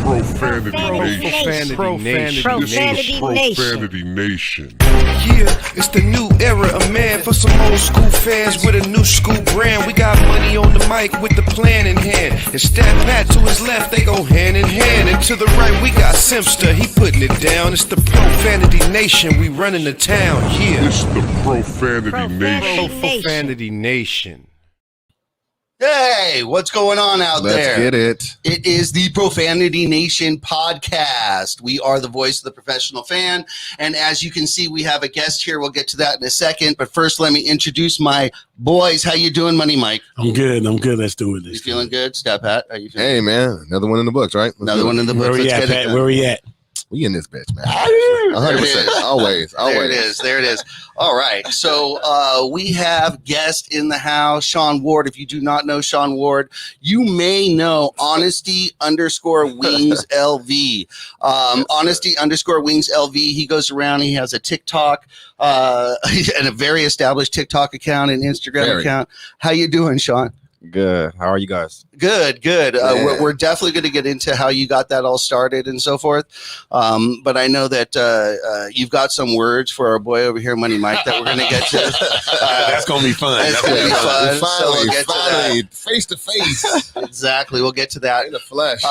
Profanity Nation. Yeah, it's the new era of man for some old school fans with a new school brand. We got money on the mic with the plan in hand. And Stat Pat to his left, they go hand in hand. And to the right, we got Simpster, he putting it down. It's the Profanity Nation, we running the town. Yeah, It's the Profanity Nation. Profanity Nation. Hey, what's going on out there? Let's get it. It is the Profanity Nation podcast. We are the voice of the professional fan. And as you can see, we have a guest here. We'll get to that in a second. But first, let me introduce my boys. How you doing, Money Mike? I'm good. Let's do it. You feeling good? Stat Pat, how you feeling? Hey, man. Another one in the books, right? Another one in the books. Where we at, Pat? Where we at? We in this bitch, man. There it 100%. is. Always. There it is. All right. So we have guest in the house, Sean Ward. If you do not know Sean Ward, you may know Honesty _Wings LV. Honesty _Wings LV. He goes around. He has a TikTok and a very established TikTok account and Instagram account. How you doing, Sean? Good. How are you guys? Good. Yeah. We're definitely going to get into how you got that all started and so forth. But I know that you've got some words for our boy over here, Money Mike, that we're going to get to. That's going to be fun. It's going to be fun. So we'll get to Finally, face to face. that. Exactly. We'll get to that. In the flesh.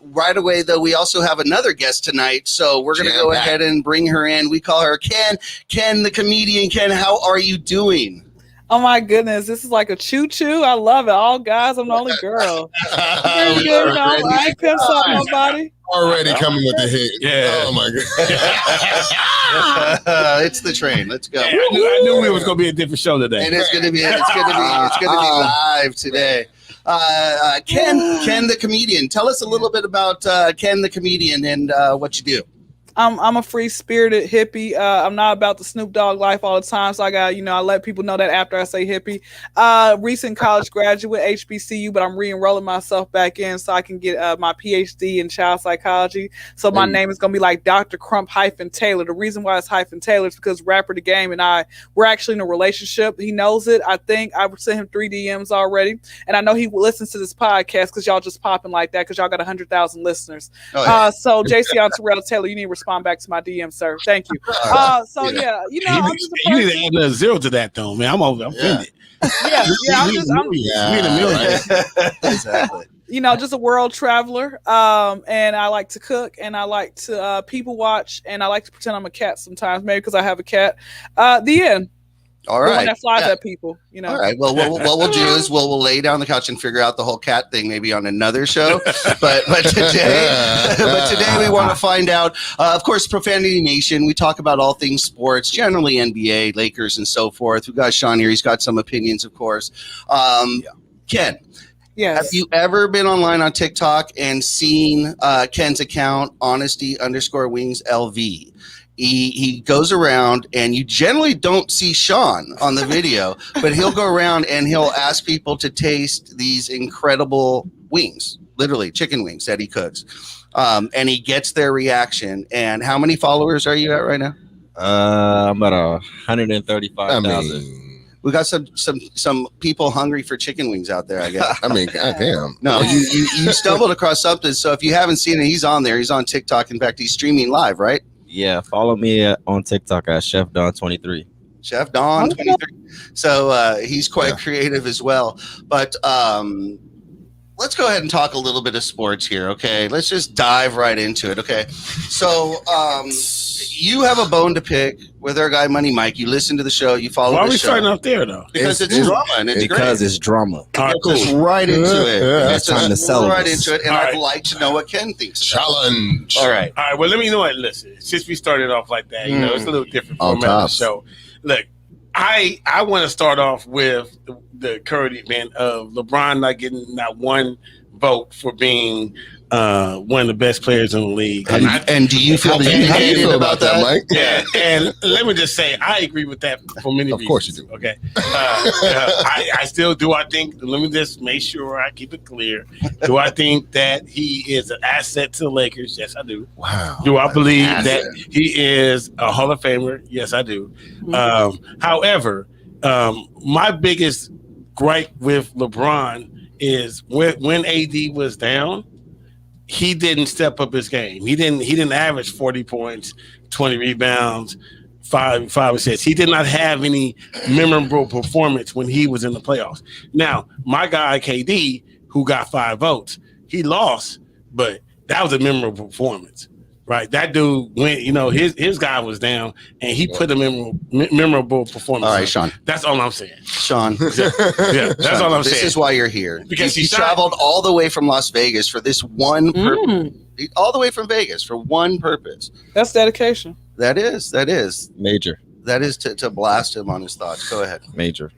Right away, though, we also have another guest tonight. So we're going to go ahead and bring her in. We call her Ken. Ken, the comedian. Ken, how are you doing? Oh my goodness, this is like a choo-choo. I love it. All guys, I'm the only girl. I ain't pissed off nobody. Already coming with the hit. Yeah. Oh, my God. It's the train. Let's go. Yeah, I knew we was going to be a different show today. And it's gonna be live today. Ken the comedian. Tell us a little bit about Ken the comedian and what you do. I'm a free-spirited hippie. I'm not about the Snoop Dogg life all the time, so I got, I let people know that after I say hippie. Recent college graduate, HBCU, but I'm re-enrolling myself back in so I can get my PhD in child psychology. So my name is gonna be like Dr. Crump -Taylor. The reason why it's -Taylor is because Rapper the Game and I, we're actually in a relationship. He knows it. I think I sent him 3 DMs already, and I know he listens to this podcast because y'all just popping like that because y'all got 100,000 listeners. Oh, yeah. So JC on Terrell Taylor, you need to respond back to my DM, sir. Thank you. I'm just a You person. need to add a zero to that, though, man. I'm offended. Exactly. Just a world traveler. And I like to cook, and I like to people watch, and I like to pretend I'm a cat sometimes, maybe because I have a cat. The end. All The one right. that flies at people. All right. Well, what we'll do is we'll lay down the couch and figure out the whole cat thing maybe on another show. But today we want to find out. Of course, Profanity Nation. We talk about all things sports, generally NBA, Lakers, and so forth. We've got Sean here. He's got some opinions, of course. Ken. Yes. Have you ever been online on TikTok and seen Ken's account, Honesty _Wings LV? He goes around, and you generally don't see Sean on the video, but he'll go around and he'll ask people to taste these incredible wings, literally chicken wings that he cooks. And he gets their reaction. And how many followers are you at right now? I'm at 135,000. We got some people hungry for chicken wings out there, I guess. Goddamn. No, you stumbled across something. So if you haven't seen it, he's on there. He's on TikTok. In fact, he's streaming live, right? Yeah, follow me on TikTok at Chef Don 23. Chef Don 23. So he's quite creative as well. But let's go ahead and talk a little bit of sports here, okay? Let's just dive right into it, okay? So you have a bone to pick with our guy Money Mike. You listen to the show. You follow the show. Why are we starting off there, though? Because it's drama, and it's Because great. it's drama. All right, Just cool. right into it. It's time to sell right this. into it, and All I'd right. like to know what Ken thinks about it. Challenge. All right. All right, well, let me know what. Listen, since we started off like that, it's a little different On format of the top. show. Look, I want to start off with the current event of LeBron not getting not one vote for being one of the best players in the league. And do you feel How do you vindicated feel about that? Mike? Yeah, and let me just say, I agree with that for many reasons. Of course you do. Okay. I still do. I think, let me just make sure I keep it clear. Do I think that he is an asset to the Lakers? Yes, I do. Wow. Do I believe Asset. that he is a Hall of Famer? Yes, I do. However, my biggest gripe with LeBron is when AD was down, he didn't step up his game. He didn't average 40 points, 20 rebounds, five assists. He did not have any memorable performance when he was in the playoffs. Now, my guy KD, who got 5 votes, he lost, but that was a memorable performance. Right, that dude went. His guy was down, and he put a memorable performance. All right, Sean. That's all I'm saying. Sean, Yeah, that's Sean, all I'm this saying. is why you're here. Because you he traveled all the way from Las Vegas for this one purpose. All the way from Vegas for one purpose. That's dedication. That is Major. to blast him on his thoughts. Go ahead. Major.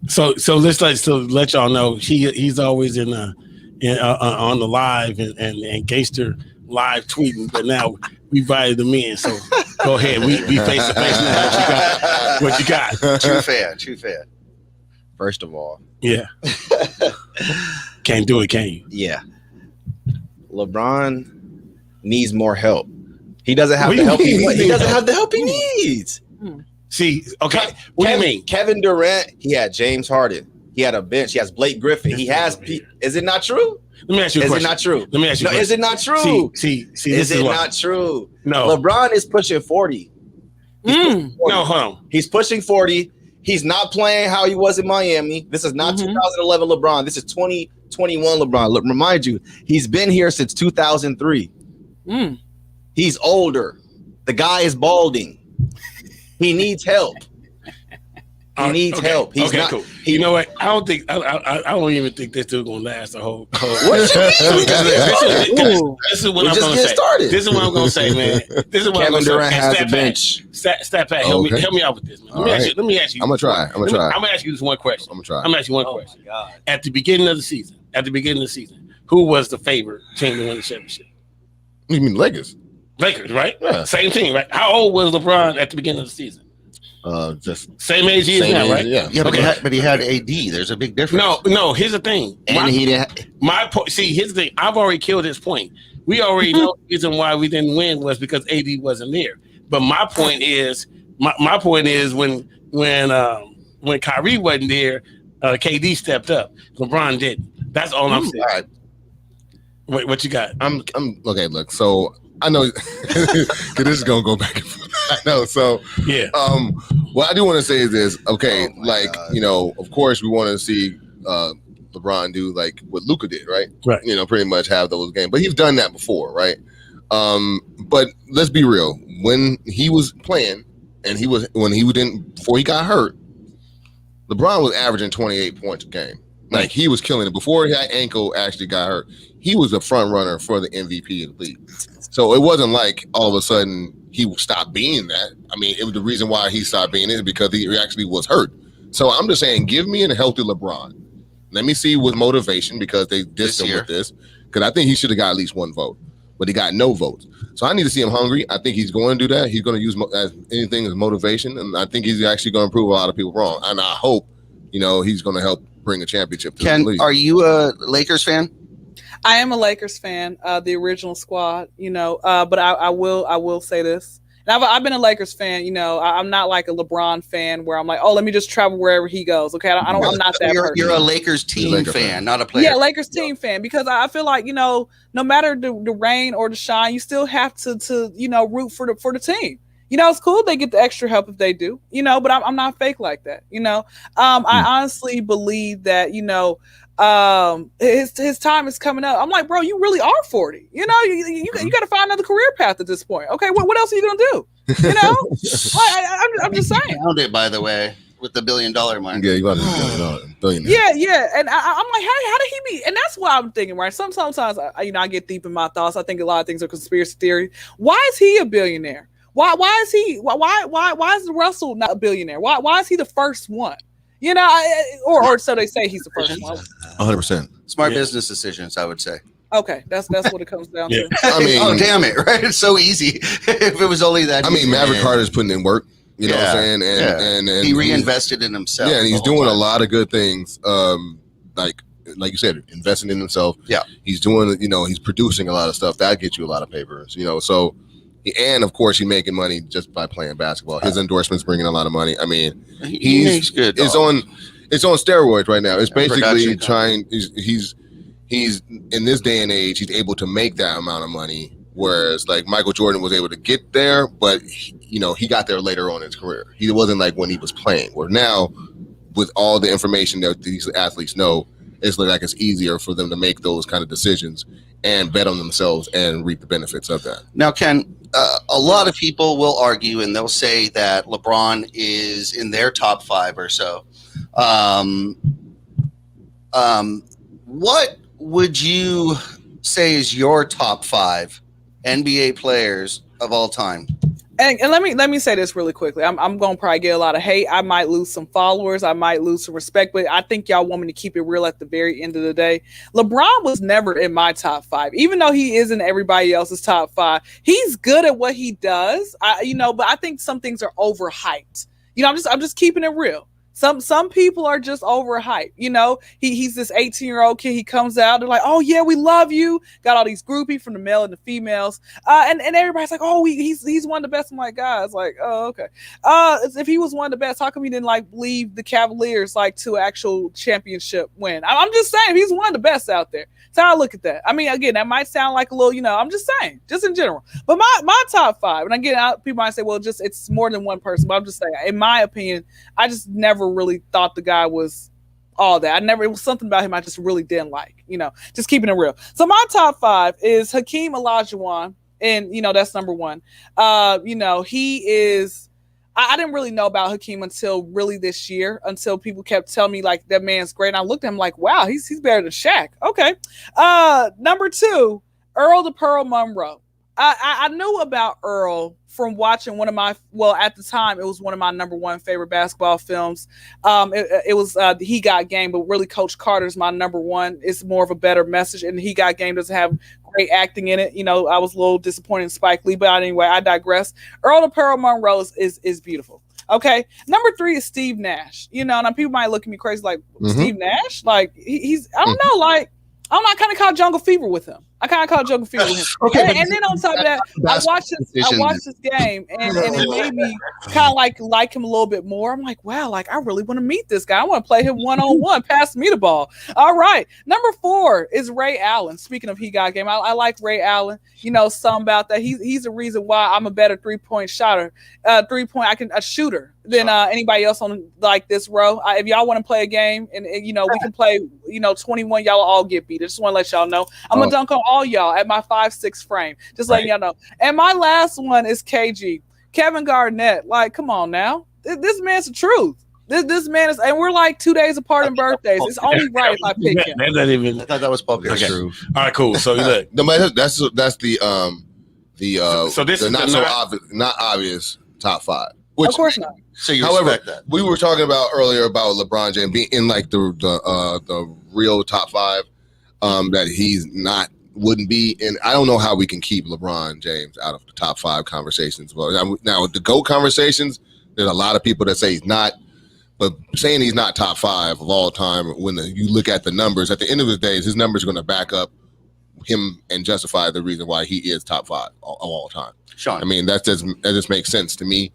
So let's let y'all know he's always on the live and Gangster live tweeting, but now we invited him in. So go ahead, we face to face now. What you got? True fan. First of all, Yeah. Can't do it, can you? yeah. LeBron needs more help. He doesn't have What the do you help mean? he doesn't have the help he needs. See, okay. What do you mean? Kevin Durant, he had James Harden. He had a bench. He has Blake Griffin. He has. Is it not true? Let me ask you a Is question. it not true? Let me ask you a No, question. is it not true? See, Is this it what- not true? No. LeBron is pushing 40. No, hold on. He's pushing 40. He's not playing how he was in Miami. This is not 2011 LeBron. This is 2021 LeBron. Look, remind you, he's been here since 2003. He's older. The guy is balding. He needs help. He needs help. He's not. Cool. You know what? I don't even think this dude's gonna last the whole. What you mean? This is what We I'm just gonna get say. started. This is what I'm gonna say, man. This is what I'm Kevin gonna Durant say. has Stat the Pat, bench. Stat Pat, help me out with this, man. Let me ask you. I'm gonna try. I'm gonna ask you this one question. I'm gonna try. I'm gonna ask you one question. At the beginning of the season, who was the favorite team to win the championship? You mean Lakers? Lakers, right? Yeah. Same team, right? How old was LeBron at the beginning of the season? Just Same age he is same now, age, right? yeah. Yeah, Okay. but he had AD. There's a big difference. No. Here's the thing. And he didn't. My point. See, here's the thing. I've already killed this point. We already know the reason why we didn't win was because AD wasn't there. But my point is, when Kyrie wasn't there, KD stepped up. LeBron didn't. That's all I'm saying. All right. Wait, what you got? I'm okay. Look, so I know 'cause this is gonna go back and forth. I know. So Yeah. what I do want to say is this. Okay, Oh my God. of course we want to see LeBron do like what Luka did, right? Right. Pretty much have those games, but he's done that before, right? But let's be real. When he was playing, and before he got hurt, LeBron was averaging 28 points a game. Like he was killing it before that ankle actually got hurt. He was a front runner for the MVP of the league. So it wasn't like all of a sudden he stopped being that. I mean, it was the reason why he stopped being it because he actually was hurt. So I'm just saying, give me a healthy LeBron. Let me see with motivation because they dissed him with this. Because I think he should have got at least one vote, but he got no votes. So I need to see him hungry. I think he's going to do that. He's going to use anything as motivation, and I think he's actually going to prove a lot of people wrong. And I hope, he's going to help bring a championship to the league. Are you a Lakers fan? I am a Lakers fan, the original squad, but I will say this. And I've been a Lakers fan, I'm not like a LeBron fan where I'm like, oh, let me just travel wherever he goes. Okay. I'm not that person. You're a Lakers team Laker fan, not a player. Yeah, Lakers team fan, because I feel like, no matter the rain or the shine, you still have to root for the team. It's cool they get the extra help if they do, but I'm not fake like that. I honestly believe that, his time is coming up. I'm like, bro, you really are 40. You got to find another career path at this point. Okay, what else are you gonna do? I'm just saying. Found it, by the way, with the $1 billion mark. Yeah, you got a billionaire. Yeah, and I'm like, how did he be? And that's what I'm thinking, right? Sometimes I get deep in my thoughts. I think a lot of things are conspiracy theory. Why is he a billionaire? Why is he? Why is Russell not a billionaire? Why is he the first one? Or so they say he's the first one. 100%. Smart business decisions, I would say. Okay, that's what it comes down to. I mean, oh damn it! Right? It's so easy. If it was only that. I mean, Maverick Carter's putting in work. You know what I'm saying? And he reinvested in himself. Yeah, and he's doing a lot of good things. Like you said, investing in himself. Yeah, he's doing. He's producing a lot of stuff that gets you a lot of papers. So. And of course, he's making money just by playing basketball. His endorsements bringing a lot of money. I mean, he's good. It's on steroids right now. It's basically trying. He's he's in this day and age, he's able to make that amount of money. Whereas like Michael Jordan was able to get there, but he got there later on in his career. He wasn't like when he was playing. Where now, with all the information that these athletes know, it's like it's easier for them to make those kind of decisions and bet on themselves and reap the benefits of that. Now, Ken, a lot of people will argue and they'll say that LeBron is in their top 5 or so. What would you say is your top 5 NBA players of all time? And let me say this really quickly. I'm going to probably get a lot of hate. I might lose some followers. I might lose some respect, but I think y'all want me to keep it real at the very end of the day. LeBron was never in my top 5, even though he is in everybody else's top 5. He's good at what he does, but I think some things are overhyped. I'm just keeping it real. Some people are just overhyped. He's this 18-year-old kid. He comes out. They're like, "Oh yeah, we love you." Got all these groupies from the male and the females, and everybody's like, "Oh, he's one of the best." I'm like, guys, like, oh okay. If he was one of the best, how come he didn't lead the Cavaliers to actual championship win? I'm just saying, he's one of the best out there. That's how I look at that. I mean, again, that might sound like a little, I'm just saying, just in general. But my top 5, and again, people might say, well, it's more than one person. But I'm just saying, in my opinion, I just never really thought the guy was all that. It was something about him I just really didn't like, just keeping it real. So my top 5 is Hakeem Olajuwon, and that's number 1. He is, I didn't really know about Hakeem until really this year, until people kept telling me like that man's great. And I looked at him like, wow, he's better than Shaq. Okay. Number 2, Earl the Pearl Monroe. I knew about Earl from watching at the time, it was one of my number 1 favorite basketball films. It was He Got Game, but really Coach Carter's my number 1. It's more of a better message, and He Got Game doesn't have great acting in it. I was a little disappointed in Spike Lee, but anyway, I digress. Earl the Pearl Monroe is beautiful. Okay. Number 3 is Steve Nash. And people might look at me crazy like, Steve Nash? Like, he's, I don't know, like, I don't know, I kind of caught Jungle Fever with him. Okay, and then on top of that, I watched this game, and it made me kind of like him a little bit more. I'm like, wow, like I really want to meet this guy. I want to play him 1-on-1. Pass me the ball. All right. Number 4 is Ray Allen. Speaking of He Got Game, I like Ray Allen. Something about that. He's the reason why I'm a better 3-point shooter. A shooter than anybody else on like this row. If y'all want to play a game, and we can play. 21, y'all all get beat. I just want to let y'all know. I'm gonna dunk on all y'all at my 5'6" frame. Just letting y'all know. And my last one is KG, Kevin Garnett. Like, come on now, this man's the truth. This man is, and we're like 2 days apart in birthdays. It's only right if I pick him. That's not even. I thought that was Paul Pierce. Okay. All right, cool. So look, that's the so this is not obvious top 5. Which, of course not. So you however, respect that. we were talking about earlier about LeBron James being in like the real top 5 that he's wouldn't be. And I don't know how we can keep LeBron James out of the top 5 conversations. Well, now with the GOAT conversations, there's a lot of people that say he's not, but saying he's not top 5 of all time, when you look at the numbers, at the end of the day, his numbers are going to back up him and justify the reason why he is top 5 of all time. Sean, I mean, that just makes sense to me.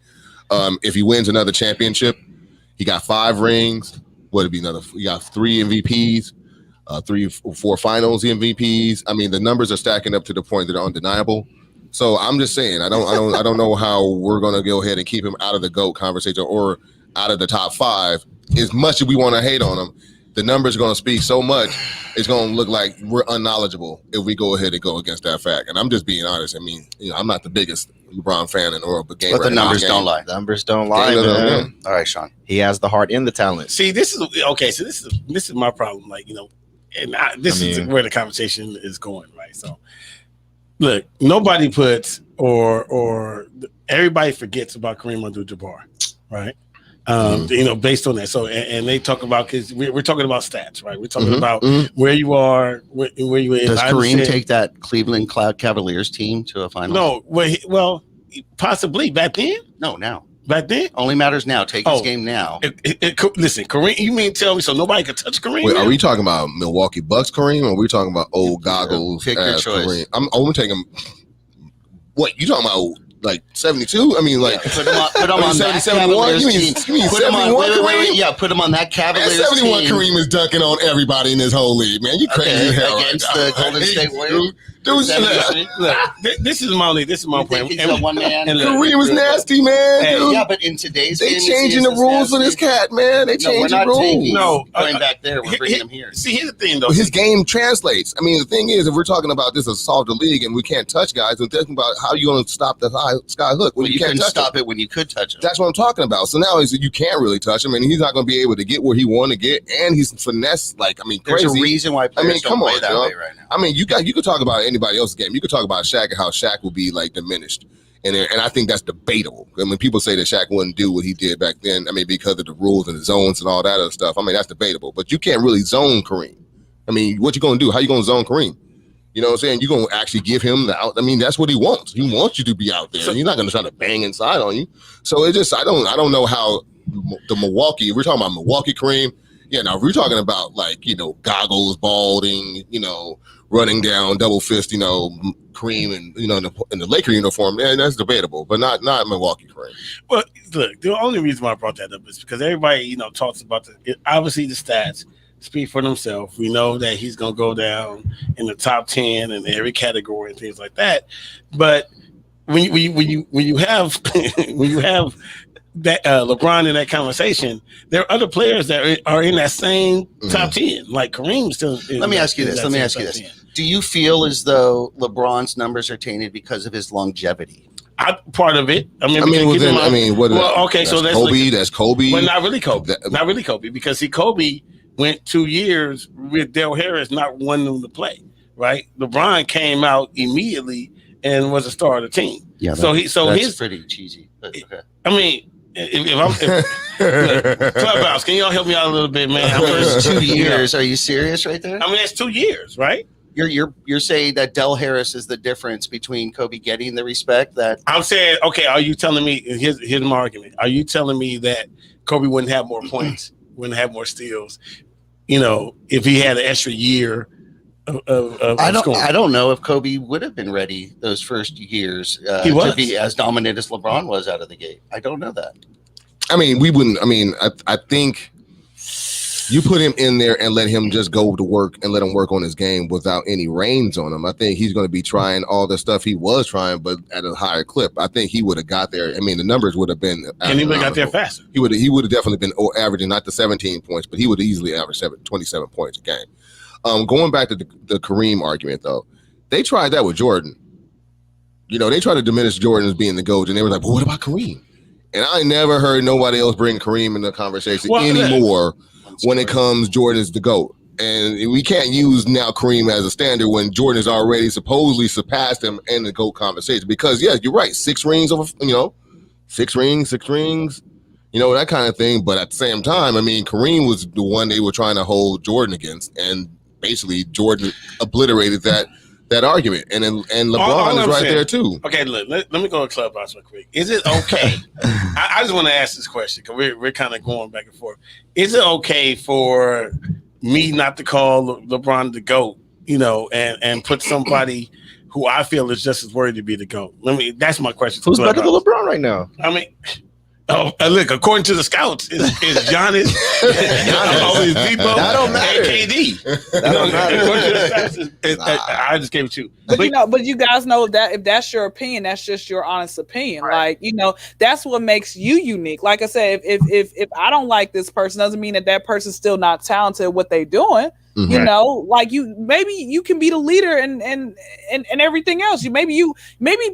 If he wins another championship, he got 5 rings. What would be another? He got 3 MVPs, 3 or 4 Finals MVPs. I mean, the numbers are stacking up to the point that are undeniable. So I'm just saying, I don't know how we're gonna go ahead and keep him out of the GOAT conversation or out of the top 5. As much as we want to hate on him, the numbers are going to speak so much, it's going to look like we're unknowledgeable if we go ahead and go against that fact. And I'm just being honest. I mean, I'm not the biggest LeBron fan in the world, but the numbers don't lie. Numbers don't lie, man. All right, Sean. He has the heart and the talent. See, this is my problem. Like, this is where the conversation is going, right? So, look, nobody puts or everybody forgets about Kareem Abdul-Jabbar, right? Based on that. So, and they talk about, because we're talking about stats, right? We're talking about where you are, where you is. Does Kareem take that Cleveland Cavaliers team to a final? No, well, possibly back then. No, now. Back then, only matters now. Take his game now. Listen, Kareem. You mean tell me so nobody could touch Kareem? Wait, are we talking about Milwaukee Bucks Kareem, or are we talking about old goggles? Pick your choice. Kareem? I'm only taking. What you talking about? like 72? I mean, like Put him on that 71. Cavaliers You mean team. Put him 71? on, Kareem? wait, yeah, put him on that Cavaliers 71 team. Kareem is dunking on everybody in this whole league, man. You crazy as hell against right the now. Golden State Warriors. Dude, Look, this is my You point. think he's a one man? Kareem was nasty, man. Hey, Dude. Yeah, but in today's They game, changing the rules for this cat, man. They No, we're changing not rules. taking. No, going back there, we're bringing him here. See, here's the thing, though. But his game translates. I mean, the thing is, if we're talking about this as solve the league and we can't touch guys, we're talking about how you going to stop the sky hook when Well, you you can't couldn't touch stop it when you could touch him. That's what I'm talking about. So now you can't really touch him, and he's not going to be able to get where he want to get, and he's finesse crazy. There's a reason why players come don't play on, that yo. way right now. I mean, you could talk about anybody else's game. You could talk about Shaq and how Shaq will be like diminished, and I think that's debatable. I mean, people say that Shaq wouldn't do what he did back then. I mean, because of the rules and the zones and all that other stuff. I mean, that's debatable. But you can't really zone Kareem. I mean, what you going to do? How you going to zone Kareem? You know what I'm saying? You're going to actually give him the out. I mean, that's what he wants. He wants you to be out there. He's not going to try to bang inside on you. So it just, I don't know how the Milwaukee, we're talking about Milwaukee Kareem. Yeah, now if we're talking about like, goggles, balding, running down, double fist, Kareem and, in the Laker uniform, that's debatable, but not Milwaukee Kareem. Well, look, the only reason why I brought that up is because everybody, talks about obviously the stats speak for themselves. We know that he's going to go down in the top 10 in every category and things like that. But when you have when you have that LeBron in that conversation, there are other players that are in that same top 10. Like Kareem still. Let me ask you this. Do you feel as though LeBron's numbers are tainted because of his longevity? Part of it. Okay, so that's Kobe. That's Kobe. Well, not really Kobe. Not really Kobe, because Kobe went 2 years with Del Harris not wanting him to play. Right? LeBron came out immediately and was a star of the team. Yeah. That's pretty cheesy. But okay. I mean, if Clubhouse, can y'all help me out a little bit, man? First 2 years. Are you serious right there? I mean, that's 2 years, right? You're saying that Del Harris is the difference between Kobe getting the respect that I'm saying. Okay, are you telling me? Here's my argument. Are you telling me that Kobe wouldn't have more points, wouldn't have more steals, if he had an extra year of scoring? I don't know if Kobe would have been ready those first years to be as dominant as LeBron was out of the gate. I don't know that. I mean, we wouldn't. I mean, I think you put him in there and let him just go to work and let him work on his game without any reins on him. I think he's going to be trying all the stuff he was trying, but at a higher clip. I think he would have got there. I mean, the numbers would have been, and he would have got there faster. He would have definitely been averaging not the 17 points, but he would have easily averaged 27 points a game. Going back to the Kareem argument, though, they tried that with Jordan. They tried to diminish Jordan as being the GOAT, and they were like, "Well, what about Kareem?" And I never heard nobody else bring Kareem in the conversation anymore. When it comes, Jordan's the GOAT. And we can't use now Kareem as a standard when Jordan has already supposedly surpassed him in the GOAT conversation. Because, yeah, you're right. 6 rings, 6 rings, that kind of thing. But at the same time, I mean, Kareem was the one they were trying to hold Jordan against. And basically, Jordan obliterated that argument. And LeBron is right there, too. Okay, look, let me go to Clubhouse real quick. Is it okay? I just want to ask this question because we're kind of going back and forth. Is it okay for me not to call LeBron the GOAT, and put somebody who I feel is just as worthy to be the GOAT? That's my question. Who's better than LeBron right now? I mean, look, according to the scouts, is Giannis, Depot, that don't matter. And KD. That don't matter. I just gave it to you. But you guys know that if that's your opinion, that's just your honest opinion. Right. Like, that's what makes you unique. Like I said, if I don't like this person, doesn't mean that person's still not talented at what they're doing. Mm-hmm. Like maybe you can be the leader and everything else. Maybe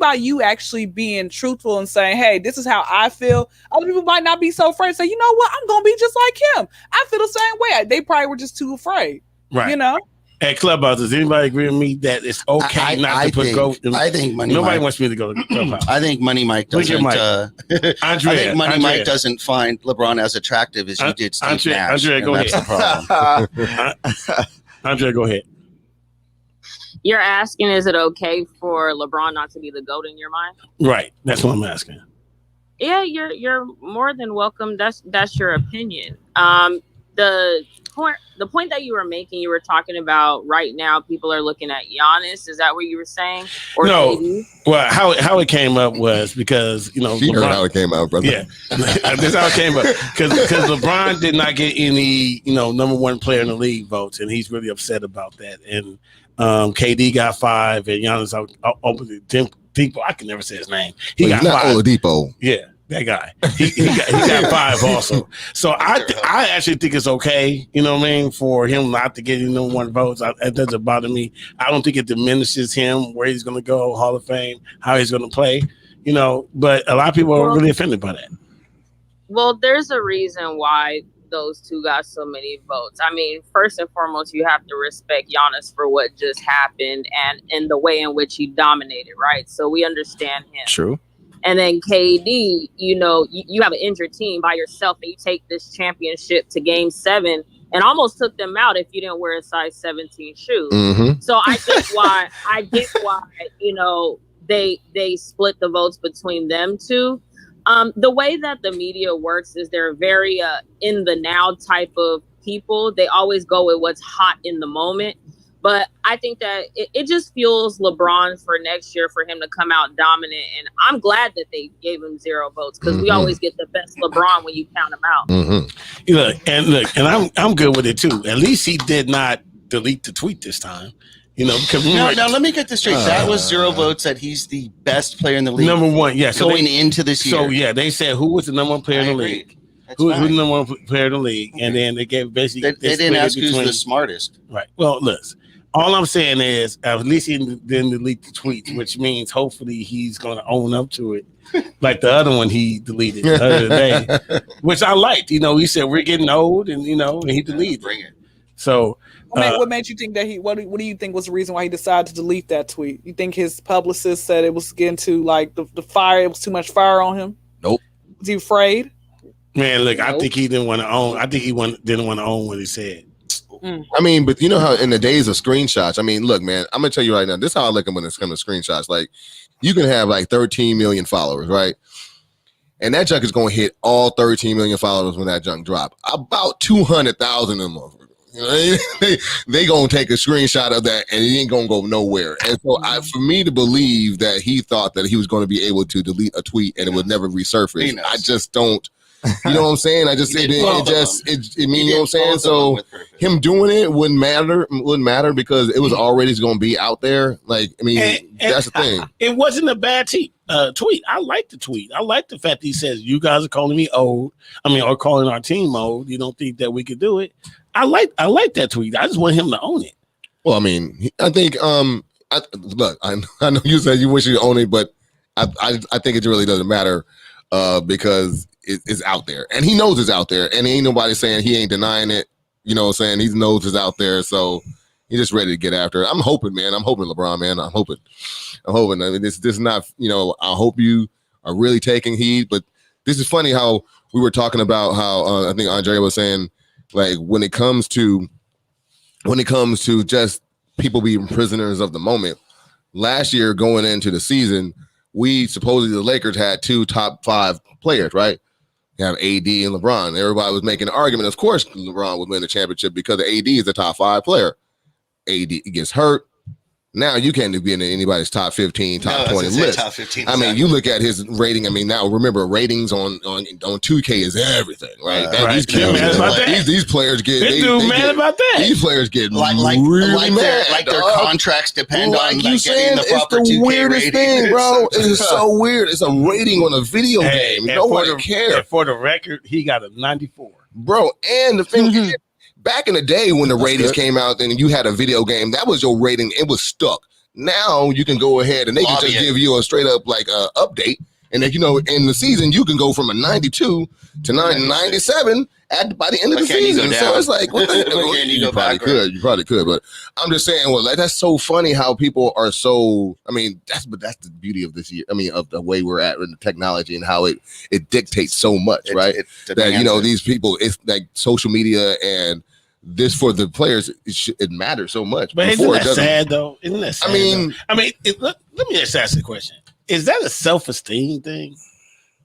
by you actually being truthful and saying, hey, this is how I feel. Other people might not be so afraid. Say, you know what, I'm gonna be just like him. I feel the same way. They probably were just too afraid. Right. At Clubhouse, does anybody agree with me that it's okay not to put GOAT? I think nobody wants me to go to Clubhouse. I think Money Mike doesn't. I think Money Mike doesn't find LeBron as attractive as you did Steve Nash. Andrea, go that's ahead. The problem. Andrea, go ahead. You're asking, is it okay for LeBron not to be the GOAT in your mind? Right. That's what I'm asking. Yeah, you're more than welcome. That's your opinion. point that you were making, you were talking about right now, people are looking at Giannis. Is that what you were saying? Or no. KD? Well, how it came up was because She heard how it came out, brother. Yeah, that's how it came up. Because LeBron did not get any number one player in the league votes, and he's really upset about that. And KD got 5, and Giannis Oladipo. I can never say his name. He got not 5. Oladipo. Yeah. That guy, he got 5 also. So I actually think it's okay, for him not to get any number one votes. It doesn't bother me. I don't think it diminishes him where he's going to go, Hall of Fame, how he's going to play, But a lot of people are really offended by that. Well, there's a reason why those two got so many votes. I mean, first and foremost, you have to respect Giannis for what just happened and in the way in which he dominated, right? So we understand him. True. And then KD, you have an injured team by yourself and you take this championship to game 7 and almost took them out if you didn't wear a size 17 shoe. Mm-hmm. So I get why, they split the votes between them two. The way that the media works is they're very in the now type of people. They always go with what's hot in the moment. But I think that it just fuels LeBron for next year for him to come out dominant. And I'm glad that they gave him 0 votes because we always get the best LeBron when you count him out. Mm-hmm. And I'm good with it too. At least he did not delete the tweet this time. Because now let me get this straight. That was 0 votes that he's the best player in the league. Number 1, yeah. So going into this year. So yeah, they said who was the number 1 player in the league. Who's the number 1 player in the league? Okay. And then they gave basically they didn't ask who's the smartest. Right. Well, listen. All I'm saying is, at least he didn't delete the tweets, which means hopefully he's going to own up to it, like the other one he deleted the other day, which I liked. He said we're getting old, and and he deleted. Bring it. So, what made you think that he? What do you think was the reason why he decided to delete that tweet? You think his publicist said it was getting to like the fire? It was too much fire on him. Nope. Was he afraid? Man, look, I think he didn't want to own. I think he didn't want to own what he said. I mean, but you know how in the days of screenshots, I mean, look, man, I'm gonna tell you right now, this is how I look at when it's coming to screenshots. Like, you can have like 13 million followers, right? And that junk is gonna hit all 13 million followers when that junk drop. About 200,000 of them. They gonna take a screenshot of that and it ain't gonna go nowhere. And so for me to believe that he thought that he was going to be able to delete a tweet and it would never resurface, I just don't. You know what I'm saying? I just said you know what I'm saying? So him doing it wouldn't matter because it was already going to be out there. Like, I mean, that's the thing. It wasn't a bad tweet. I like the tweet. I like the fact that he says, you guys are calling me old. or calling our team old. You don't think that we could do it. I like that tweet. I just want him to own it. Well, I mean, I think, look, I know you said you wish you owned it, but I think it really doesn't matter because it's out there and he knows it's out there and ain't nobody saying he ain't denying it. You know what I'm saying? He knows it's out there. So he's just ready to get after it. I'm hoping, man. I'm hoping, LeBron, man. I'm hoping. I mean, this is not, I hope you are really taking heed, but this is funny how we were talking about how I think Andre was saying, like, when it comes to just people being prisoners of the moment. Last year going into the season, we supposedly the Lakers had 2 top 5 players, right? You have AD and LeBron. Everybody was making an argument. Of course, LeBron would win the championship because AD is the top 5 player. AD gets hurt. Now you can't be in anybody's top 15, top 20 list. Top 15, I mean, you look at his rating. I mean, now remember ratings on 2K is everything, right? These players get mad about that. These players get really mad. Like their contracts depend on you saying the proper it's the 2K weirdest rating. thing, bro. It's so weird. It's a rating on a video game. Nobody cares. For the record, he got a 94, bro. And the thing is, back in the day when the ratings came out and you had a video game, that was your rating. It was stuck. Now you can go ahead and they can just give you a straight up like update. And then, in the season, you can go from a 92 to 97 by the end of the season. So it's like, you probably could. But I'm just saying, well, like, that's so funny how people are so, I mean, that's the beauty of this year. I mean, of the way we're at in the technology and how it dictates so much, right? That, these people, it's like social media and this for the players, it matters so much. But isn't that sad, though? Isn't that sad? Let me just ask you a question. Is that a self-esteem thing?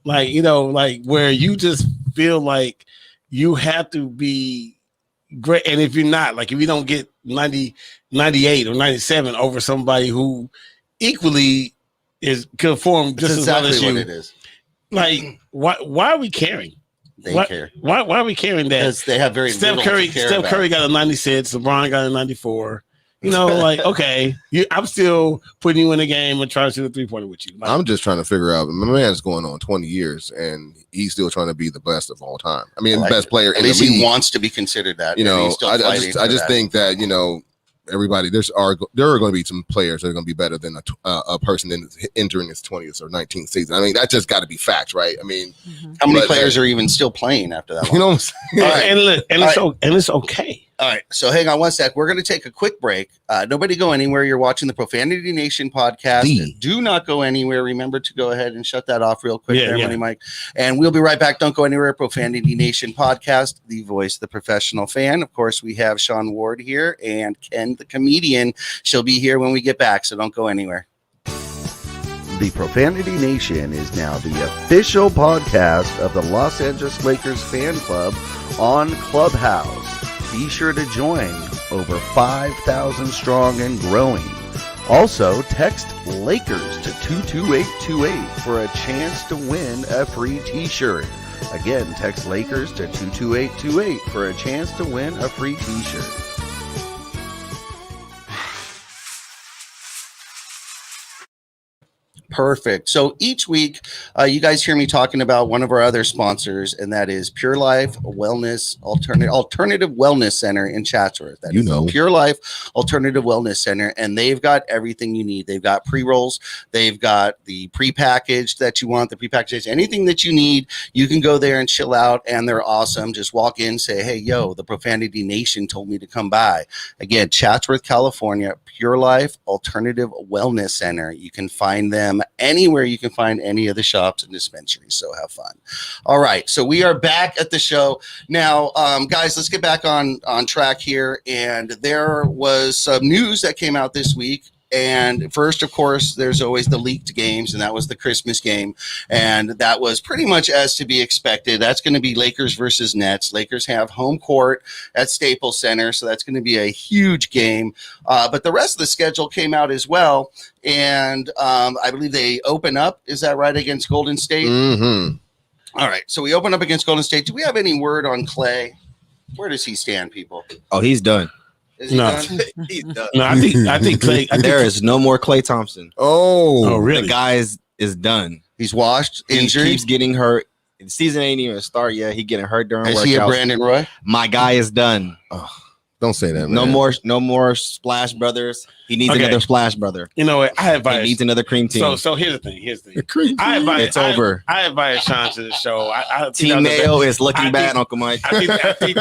Like, like where you just feel like you have to be, great. And if you're not, like if you don't get 90, 98 or 97 over somebody who equally could perform just as well as you, what it is. like why are we caring? They care. Why are we caring that? Because they have very Steph little Curry. to care Steph about. Curry got a 96. LeBron got a 94. You know, like okay, I'm still putting you in the game and trying to shoot a 3-pointer with you. Like, I'm just trying to figure out. My man's going on 20 years, and he's still trying to be the best of all time. I mean, the best player in the league. At least he wants to be considered that. You know, he's still I just think that everybody there are going to be some players that are going to be better than a person entering his 20th or 19th season. I mean, that just got to be facts, right? I mean, how many players are even still playing after that? You know what I'm saying? And it's okay. All right, so hang on one sec. We're going to take a quick break. Nobody go anywhere. You're watching the Profanity Nation podcast. Do not go anywhere. Remember to go ahead and shut that off real quick there, Money Mike. And we'll be right back. Don't go anywhere. Profanity Nation podcast, the voice of the professional fan. Of course, we have Sean Ward here and Ken, the comedian. She'll be here when we get back, so don't go anywhere. The Profanity Nation is now the official podcast of the Los Angeles Lakers fan club on Clubhouse. Be sure to join, over 5,000 strong and growing. Also, text Lakers to 22828 for a chance to win a free t-shirt. Again, text Lakers to 22828 for a chance to win a free t-shirt. Perfect. So each week, you guys hear me talking about one of our other sponsors, and that is Pure Life Wellness Alternative Wellness Center in Chatsworth. That is Pure Life Alternative Wellness Center, and they've got everything you need. They've got pre-rolls, they've got the pre-packaged that you want, the pre-packaged, anything that you need. You can go there and chill out, and they're awesome. Just walk in, say, hey, yo, the Profanity Nation told me to come by. Again, Chatsworth, California, Pure Life Alternative Wellness Center. You can find them anywhere you can find any of the shops and dispensaries. So have fun. All right. So we are back at the show now, guys, let's get back on track here. And there was some news that came out this week. And first, of course, there's always the leaked games, and that was the Christmas game. And that was pretty much as to be expected. That's going to be Lakers versus Nets. Lakers have home court at Staples Center, so that's going to be a huge game. But the rest of the schedule came out as well. And I believe they open up, is that right, against Golden State? Mm-hmm. All right, so we open up against Golden State. Do we have any word on Clay? Where does he stand, people? Oh, he's done. Is he done? He's done. No, I think Clay. There is no more Klay Thompson. Oh, really? The guy is done. He's washed. Injury. He keeps getting hurt. The season ain't even start yet. He getting hurt during workouts. Is he a Brandon Roy? My guy is done. Oh, don't say that, man. No more Splash Brothers. He needs another Splash Brother. You know what? I advise. He needs another cream team. So here's the thing. It's over. I invited Sean to the show. Team Mayo is looking bad, Uncle Mike. I think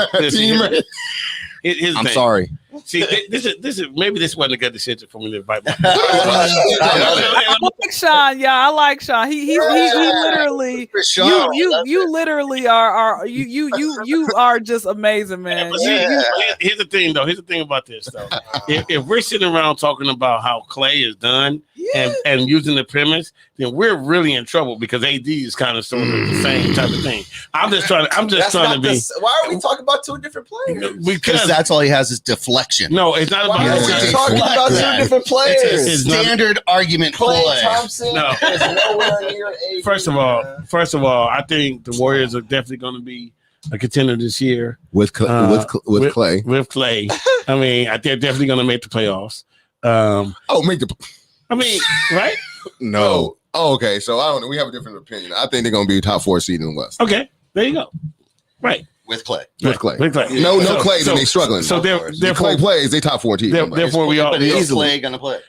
I'm sorry. See, this is maybe this wasn't a good decision for me to invite. I like Sean. Yeah, I like Sean. He literally. You literally are you are just amazing, man. Here's the thing, though. Here's the thing about this, though. If we're sitting around talking about how Clay is done and using the premise, then we're really in trouble because AD is kind of sort of the same type of thing. I'm just trying to be. Why are we talking about two different players? Because that's all he has is deflection. No, it's not about that. Talking about two different players. It's standard argument play. Thompson is nowhere near AD. First of all, I think the Warriors are definitely going to be a contender this year with Clay. With Clay, I mean, they're definitely going to make the playoffs. Right? No. Oh, okay. So I don't know. We have a different opinion. I think they're going to be top 4 seed in the West. Okay, there you go. Right. With Clay. With Clay. No Clay, then they struggling. So therefore, Clay plays, they top 4 team. Therefore, we all. But is Clay going to play?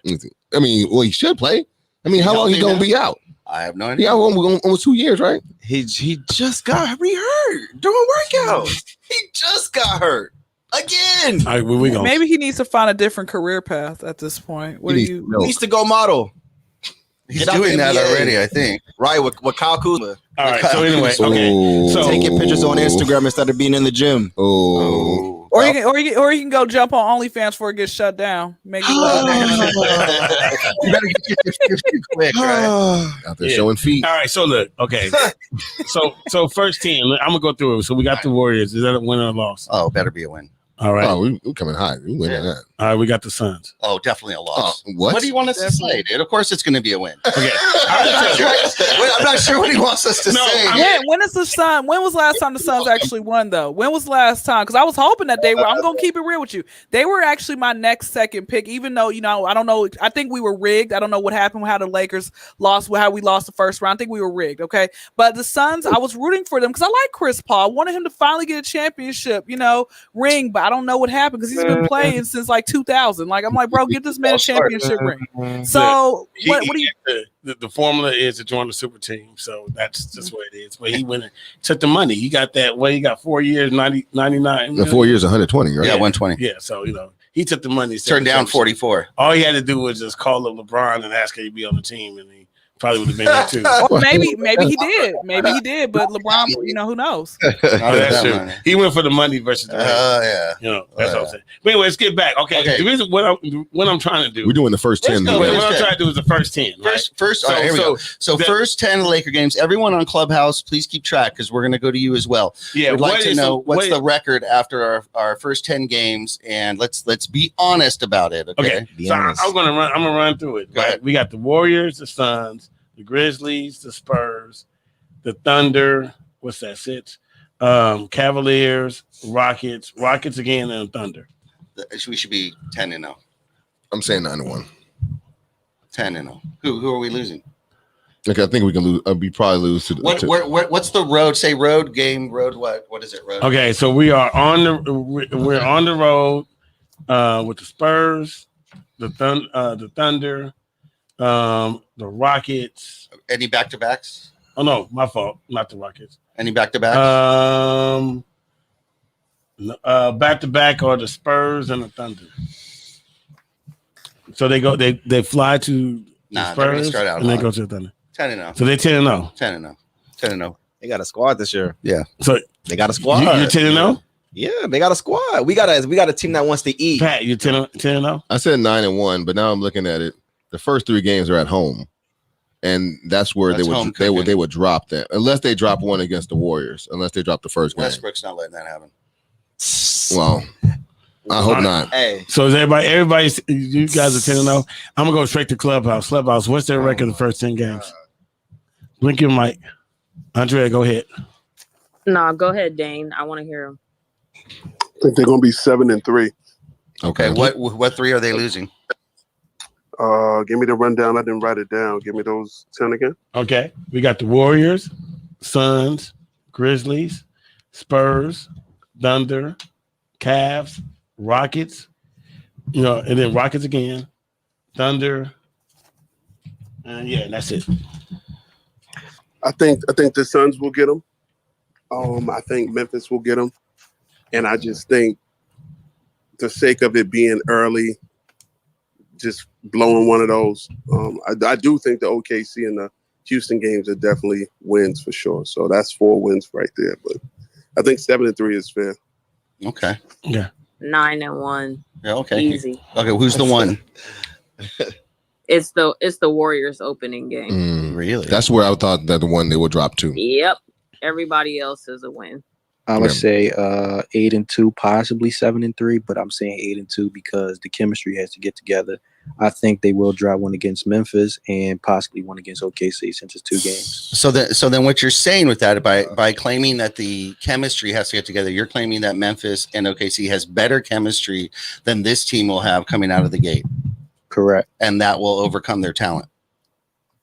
I mean, well, he should play. I mean, how long he going to be out? I have no idea. Yeah, almost 2 years, right? He just got re-hurt doing workouts. He just got hurt again. All right, where we going? Maybe he needs to find a different career path at this point. He needs to go model. He's doing that already, I think. Right, with Kyle Kuzma. All right, so anyway, okay. So taking pictures on Instagram instead of being in the gym. Or you can go jump on OnlyFans before it gets shut down. Make it you better get your 50 quick, right? Out there showing feet. All right, so look, okay. so first team, I'm gonna go through it. So we got the Warriors. Is that a win or a loss? Oh, better be a win. All right. Oh, we coming high. We winning that. All right, we got the Suns. Oh, definitely a loss. What? What do you want us to say, dude? Of course it's going to be a win. Okay. I'm not sure what he wants us to say. When is the Sun? When was the last time the Suns actually won, though? When was the last time? Because I was hoping that they were. I'm gonna keep it real with you. They were actually my next second pick, even though I don't know. I think we were rigged. I don't know what happened, how the Lakers lost, how we lost the first round. I think we were rigged. Okay, but the Suns, I was rooting for them because I like Chris Paul. I wanted him to finally get a championship, ring. But I don't know what happened because he's been playing since like 2000. Like I'm like, bro, get this man a championship ring. So what do you? The formula is to join the super team, so that's just what it is. But he went and took the money. He got that. He got 4 years, 99. The 4 years, 120, right? Yeah, 120. Yeah, so he took the money. Turned down 44. All he had to do was just call up LeBron and ask him to be on the team, and he probably would have been there too. Or maybe he did. Maybe he did. But LeBron, who knows? That's true. He went for the money versus the yeah. That's what I'm saying. But anyway, let's get back. Okay. The reason what I'm trying to do. We're doing the first 10. What I'm trying to do is the first 10. First, all right, here we go. So first 10 Laker games. Everyone on Clubhouse, please keep track because we're going to go to you as well. Yeah, we'd like to know what's the record after our first 10 games, and let's be honest about it. Okay. So I'm gonna run through it. Go ahead. We got the Warriors, the Suns, the Grizzlies, the Spurs, the Thunder. What's that? 6. Cavaliers, Rockets again, and Thunder. We should be 10-0. I'm saying 9-1. 10-0. Who are we losing? Okay, I think we can lose. We probably lose to the. What's the road? Say road game. Road what? What is it? Road. Okay, so we're on the road with the Spurs, the Thunder, the Rockets. Any back-to-backs? Oh no, my fault. Not the Rockets. Any back-to-backs? Back-to-back are the Spurs and the Thunder. So they fly to the Spurs start out and they go to the Thunder. 10-0. So they're 10-0. 10-0. 10-0. They got a squad this year. Yeah. So they got a squad. You're 10-0? Yeah, they got a squad. We got a team that wants to eat. Pat, you're 10-0? I said 9-1, but now I'm looking at it. The first 3 games are at home. And that's where they would drop that unless they drop one against the Warriors, unless they drop the first game. Westbrook's not letting that happen. Well, I hope not. Hey, so is everybody? You guys are 10-0. I'm gonna go straight to Clubhouse. What's their record the first 10 games? Blink your mic, Andrea. Go ahead. No, go ahead, Dane. I want to hear him. I think they're gonna be 7-3. Okay. What 3 are they losing? Give me the rundown. I didn't write it down. Give me those 10 again. Okay. We got the Warriors, Suns, Grizzlies, Spurs, Thunder, Cavs, Rockets, and then Rockets again, Thunder, and that's it. I think the Suns will get them. I think Memphis will get them, and I just think, the sake of it being early, just blowing one of those. I do think the OKC and the Houston games are definitely wins for sure. So that's 4 wins right there. But I think 7-3 is fair. Okay. Yeah. 9-1. Yeah. Okay. Easy. Okay. Who's the one? It's the Warriors opening game. Really? That's where I thought that the one they would drop to. Yep. Everybody else is a win. I would say 8-2, possibly 7-3, but I'm saying 8-2 because the chemistry has to get together. I think they will drop one against Memphis and possibly one against OKC since it's 2 games. So then what you're saying with that, by claiming that the chemistry has to get together, you're claiming that Memphis and OKC has better chemistry than this team will have coming out of the gate. Correct. And that will overcome their talent.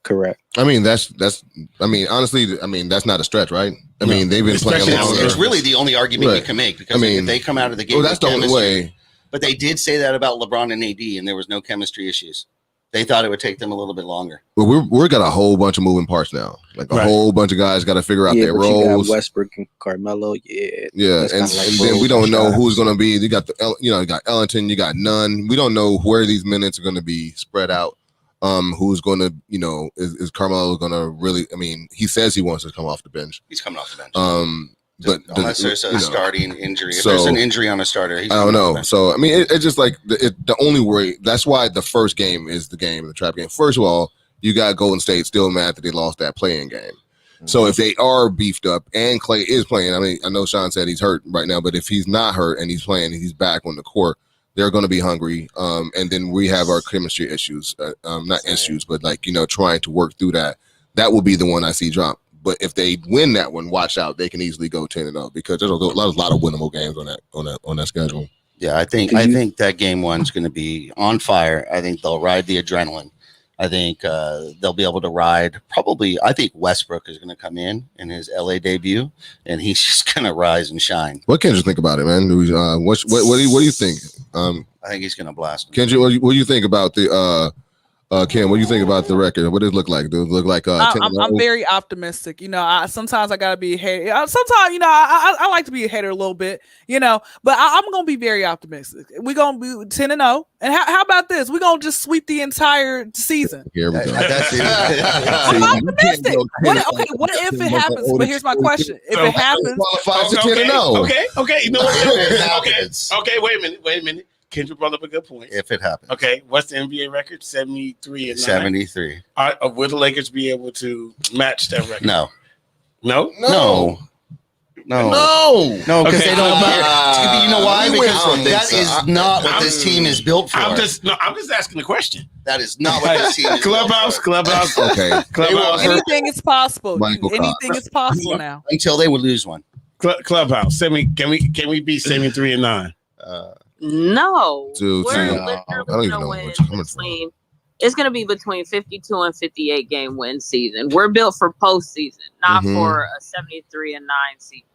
Correct. I mean, honestly, that's not a stretch, right? I mean, they've been playing longer. It's really the only argument you can make because if they come out of the gate, that's the only way. But they did say that about LeBron and AD, and there was no chemistry issues. They thought it would take them a little bit longer. Well, we're got a whole bunch of moving parts now. Like a whole bunch of guys got to figure out their roles. You got Westbrook and Carmelo, yeah, and then we don't know who's going to be. You got you got Ellington, you got Nunn. We don't know where these minutes are going to be spread out. Who's going to, is Carmelo going to really? I mean, he says he wants to come off the bench. He's coming off the bench. But unless there's a starting injury, if there's an injury on a starter, I don't know. So I mean, it's just like the only worry. That's why the first game is the trap game. First of all, you got Golden State still mad that they lost that play-in game. So if they are beefed up and Clay is playing, I mean, I know Sean said he's hurt right now, but if he's not hurt and he's playing and he's back on the court, they're going to be hungry. And then we have our chemistry issues, not issues, but like, trying to work through that. That will be the one I see drop. But if they win that one, watch out. They can easily go 10-0 because there's a lot of winnable games on that schedule. Yeah, I think that game one's going to be on fire. I think they'll ride the adrenaline. I think they'll be able to ride. Probably, I think Westbrook is going to come in his LA debut, and he's just going to rise and shine. What can you think about it, man? What do you think? I think he's going to blast him. Kendra, what do you think about the Kim? What do you think about the record? What does it look like? Does it look like? I'm very optimistic. Sometimes I gotta be a hater. Sometimes I like to be a hater a little bit. But I'm gonna be very optimistic. We're gonna be 10-0. And how about this? We're gonna just sweep the entire season. Here we go. I'm optimistic. What if it happens? But here's my question: if it happens, qualifies to 10-0. Okay. You know what? Okay. Wait a minute. Kendra brought up a good point. If it happens. Okay. What's the NBA record? 73-9. 73. Will the Lakers be able to match that record? No. No. Because they don't care. You know why? Because that is not what this team is built for. I'm just asking the question. That is not what this team is Clubhouse. Okay. Clubhouse. anything is possible. Anything is possible now. Until they would lose one. Clubhouse. Can we be 73-9? No. Dude, We're I literally don't even gonna know win what's coming between. It's going to be between 52 and 58 game win season. We're built for postseason, not for a 73-9 season.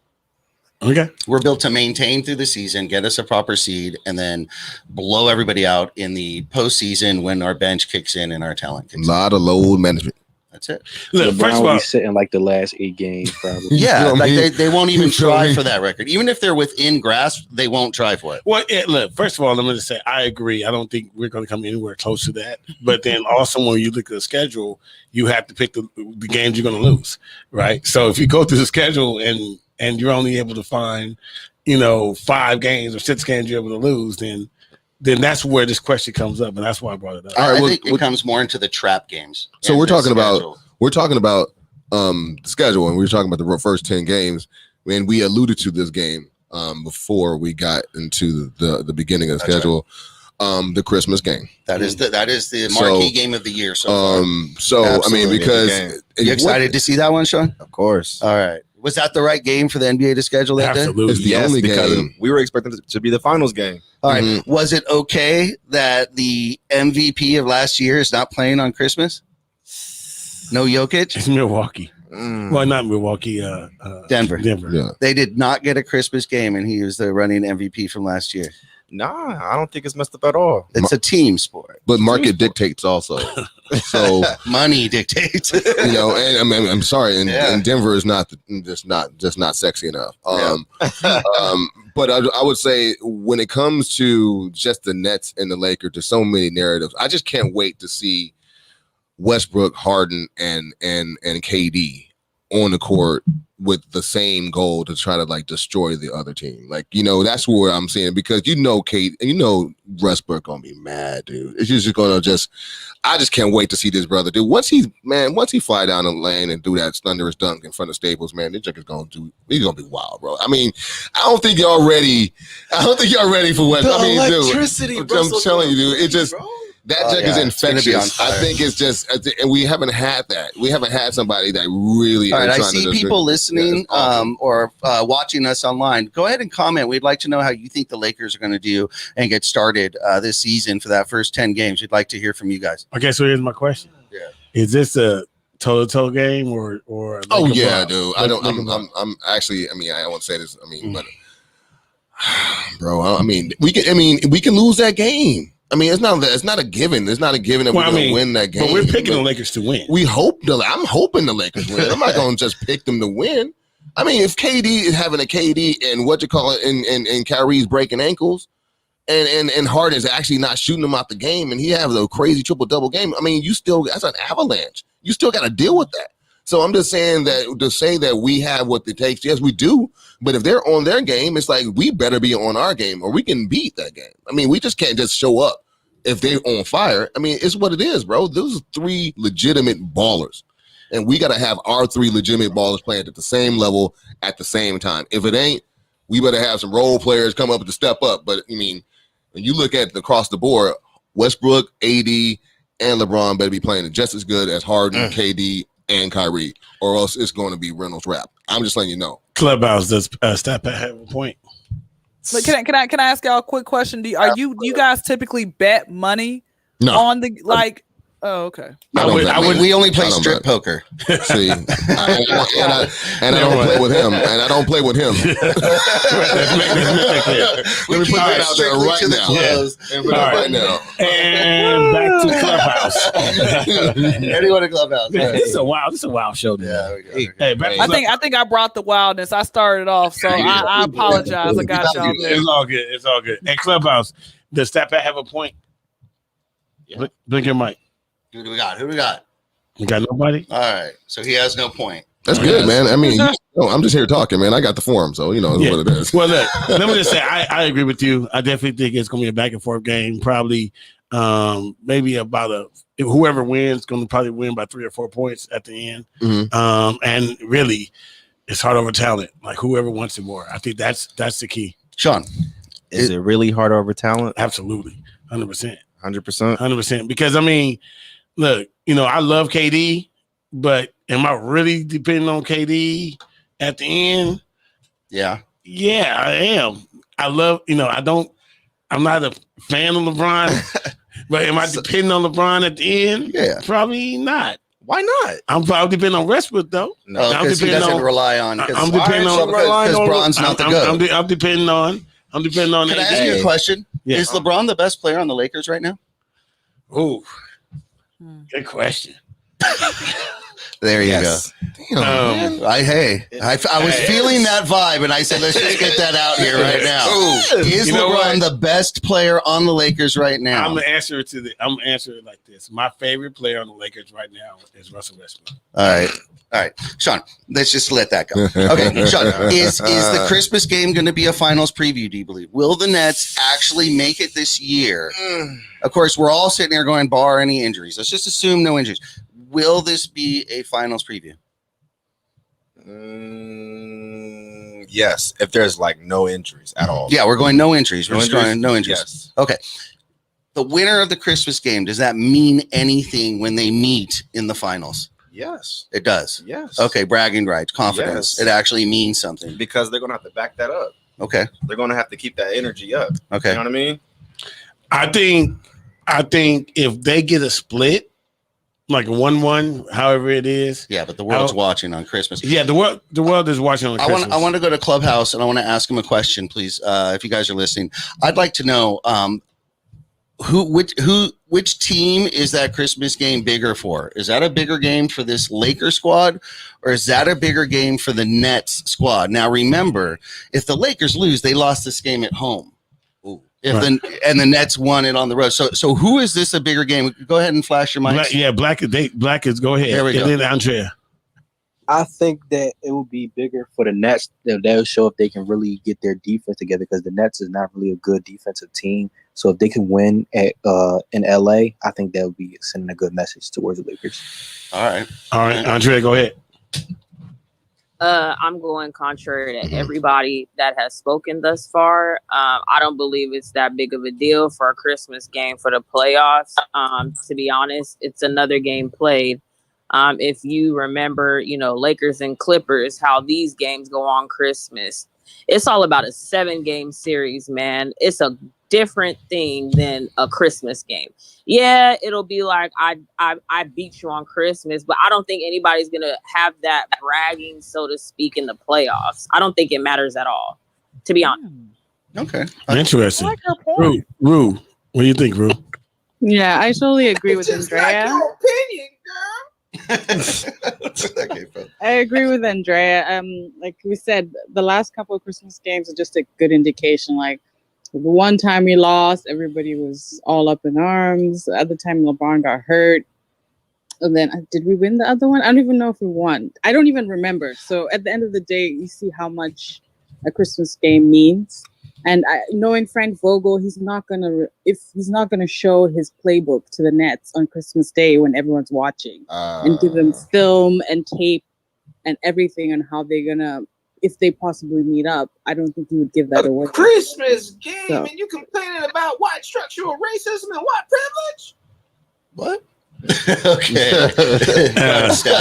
Okay. We're built to maintain through the season, get us a proper seed, and then blow everybody out in the postseason when our bench kicks in and our talent kicks in. A lot of load management. That's it. Look, LeBron first of will all, be sitting like the last 8 games, probably. Yeah, You know what I mean? they won't even try for that record. Even if they're within grasp, they won't try for it. well, look, first of all, let me just say I agree. I don't think we're going to come anywhere close to that. But then also when you look at the schedule, you have to pick the games you're going to lose, right? So if you go through the schedule and you're only able to find, 5 games or 6 games you're able to lose, then that's where this question comes up, and that's why I brought it up. I think it comes more into the trap games. So and we're the talking schedule. about the schedule, and we were talking about the first 10 games, and we alluded to this game before we got into the beginning of the schedule. Right. The Christmas game. That is the marquee game of the year. So far. I mean, because you excited to see that one, Sean? Of course. All right. Was that the right game for the NBA to schedule that day? Absolutely. it's the only game. We were expecting it to be the finals game. All right. Was it okay that the MVP of last year is not playing on Christmas? No Jokic? It's Milwaukee. Well, not Milwaukee. Denver. Yeah. They did not get a Christmas game, and he was the running MVP from last year. Nah, I don't think it's messed up at all. It's a team sport. But market dictates also. So money dictates. and I mean, I'm sorry, and Denver is just not sexy enough. But I would say when it comes to just the Nets and the Lakers, there's so many narratives. I just can't wait to see Westbrook, Harden, and KD on the court with the same goal to try to destroy the other team. That's where I'm saying, because Kate and Westbrook gonna be mad, dude. It's just gonna I just can't wait to see this brother, dude. Once he fly down the lane and do that thunderous dunk in front of Staples, man, this he's gonna be wild, bro. I mean, I don't think y'all ready for what electricity, dude. I'm telling you, dude, it just that is infectious. I think it's just, and we haven't had that. We haven't had somebody that really. All right, I see people listening or watching us online. Go ahead and comment. We'd like to know how you think the Lakers are going to do and get started this season for that first 10 games. We'd like to hear from you guys. Okay, so here's my question. Yeah, is this a toe-to-toe game or? Oh yeah, dude. I'm actually. I mean, I won't say this. I mean, but bro, I mean, we can lose that game. I mean, it's not a given. It's not a given that we're going to win that game. But we're picking the Lakers to win. I'm hoping the Lakers win. I'm not going to just pick them to win. I mean, if KD is having a KD and Kyrie's breaking ankles, and Harden's actually not shooting them out the game, and he has a crazy triple-double game, I mean, that's an avalanche. You still got to deal with that. So I'm just saying that to say that we have what it takes, yes, we do. But if they're on their game, it's like we better be on our game or we can beat that game. I mean, we just can't just show up if they're on fire. I mean, it's what it is, bro. Those are 3 legitimate ballers. And we got to have our 3 legitimate ballers playing at the same level at the same time. If it ain't, we better have some role players come up to step up. But I mean, when you look at across the board, Westbrook, AD, and LeBron better be playing just as good as Harden, KD, and Kyrie, or else it's going to be Reynolds rap. I'm just letting you know. Clubhouse does Stat Pat have a point? But can I ask y'all a quick question? Do you guys typically bet money on the like? Oh, okay. We only play strip poker. See, and I don't play with him, and I don't play with him. Let me put that out there right now. And back to Clubhouse. Anyone in Clubhouse? This is a wild show. Yeah, hey, I think I brought the wildness. I started off, so I apologize. I got y'all there. It's all good. It's all good. Hey, Clubhouse, does Stat Pat have a point? Blink your mic. Who do we got? We got nobody? All right. So he has no point. That's good, man. I mean, I'm just here talking, man. I got the forum, so it's what it is. Well, look, let me just say, I agree with you. I definitely think it's going to be a back and forth game. Probably, maybe about whoever wins going to probably win by 3 or 4 points at the end. Mm-hmm. And really, it's hard over talent. Like whoever wants it more. I think that's the key. Sean, is it really hard over talent? Absolutely, 100%. 100%. Because I mean, look, I love KD, but am I really depending on KD at the end? Yeah, I am. I love, I'm not a fan of LeBron, but am I depending on LeBron at the end? Yeah. Probably not. Why not? I'm probably depending on Westbrook though. No, because he doesn't rely on. I'm depending on because Bron's not the GOAT. I'm depending on. Can I ask you a question? Yeah. Is LeBron the best player on the Lakers right now? Oh, good question. There you go. Damn, I was feeling that vibe, and I said, let's just get that out here right now. Is LeBron the best player on the Lakers right now? I'm gonna answer it like this. My favorite player on the Lakers right now is Russell Westbrook. All right, Sean. Let's just let that go. Okay, Sean. Is the Christmas game going to be a finals preview? Do you believe? Will the Nets actually make it this year? Of course, we're all sitting here going, bar any injuries. Let's just assume no injuries. Will this be a finals preview? Yes, if there's like no injuries at all. Yeah, we're going no injuries. We're just going no injuries. Yes. Okay. The winner of the Christmas game, does that mean anything when they meet in the finals? Yes. It does. Yes. Okay, bragging rights, confidence. Yes. It actually means something. Because they're gonna have to back that up. Okay. They're gonna have to keep that energy up. Okay. You know what I mean? I think if they get a split, like 1-1, however it is. Yeah, but the world's watching on Christmas. Yeah, the world is watching on Christmas. I want to go to Clubhouse and I want to ask him a question, please. If you guys are listening, I'd like to know which team is that Christmas game bigger for? Is that a bigger game for this Lakers squad, or is that a bigger game for the Nets squad? Now, remember, if the Lakers lose, they lost this game at home. And the Nets won it on the road. So who is this a bigger game? Go ahead and flash your mic. Black is go ahead. There we go. Then Andrea. I think that it will be bigger for the Nets. They'll show if they can really get their defense together, because the Nets is not really a good defensive team. So if they can win at in LA, I think that would be sending a good message towards the Lakers. All right, Andrea, go ahead. I'm going contrary to everybody that has spoken thus far. I don't believe it's that big of a deal for a Christmas game for the playoffs. To be honest, it's another game played. If you remember, Lakers and Clippers, how these games go on Christmas, it's all about a 7-game series, man. It's a different thing than a Christmas game. Yeah, it'll be like I beat you on Christmas, but I don't think anybody's gonna have that bragging, so to speak, in the playoffs. I don't think it matters at all, to be honest. Okay, interesting. I like her point. Rue, what do you think, Rue? Yeah, I totally agree with Andrea. Opinion, I agree with Andrea. Like we said, the last couple of Christmas games are just a good indication. Like the one time we lost, everybody was all up in arms. The other time LeBron got hurt. And then did we win the other one? I don't even know if we won. I don't even remember. So at the end of the day, you see how much a Christmas game means. And knowing Frank Vogel, he's not gonna show his playbook to the Nets on Christmas Day when everyone's watching, and give them film and tape and everything on how they're gonna, if they possibly meet up. I don't think he would give that away. Christmas game, So. and you complaining about white structural racism and white privilege? What? Okay.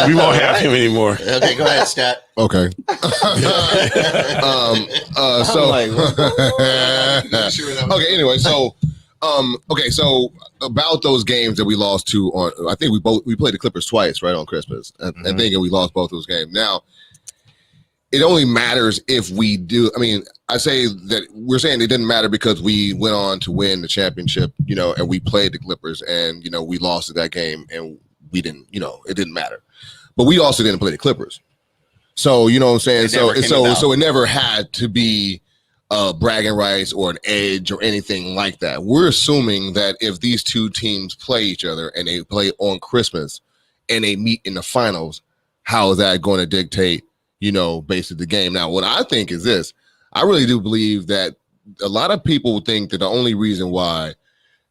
We won't have him anymore. Okay, go ahead, Stat. Okay. So like, okay. Anyway, so okay, so about those games that we lost to on, I think we played the Clippers twice, right, on Christmas, and thinking we lost both those games. Now, it only matters if we do. I mean, I say that we're saying it didn't matter because we went on to win the championship, and we played the Clippers, and we lost that game, and we didn't, it didn't matter. But we also didn't play the Clippers, so you know what I'm saying. So it never had to be bragging rights or an edge or anything like that. We're assuming that if these two teams play each other and they play on Christmas and they meet in the finals, how is that going to dictate, basically the game? Now, what I think is this. I really do believe that a lot of people think that the only reason why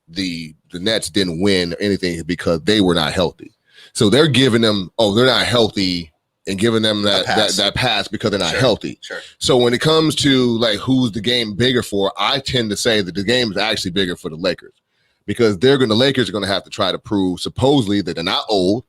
the Nets didn't win or anything is because they were not healthy. So they're giving them, they're not healthy, and giving them that pass because they're not healthy. Sure. So when it comes to like who's the game bigger for, I tend to say that the game is actually bigger for the Lakers, because the Lakers are going to have to try to prove supposedly that they're not old.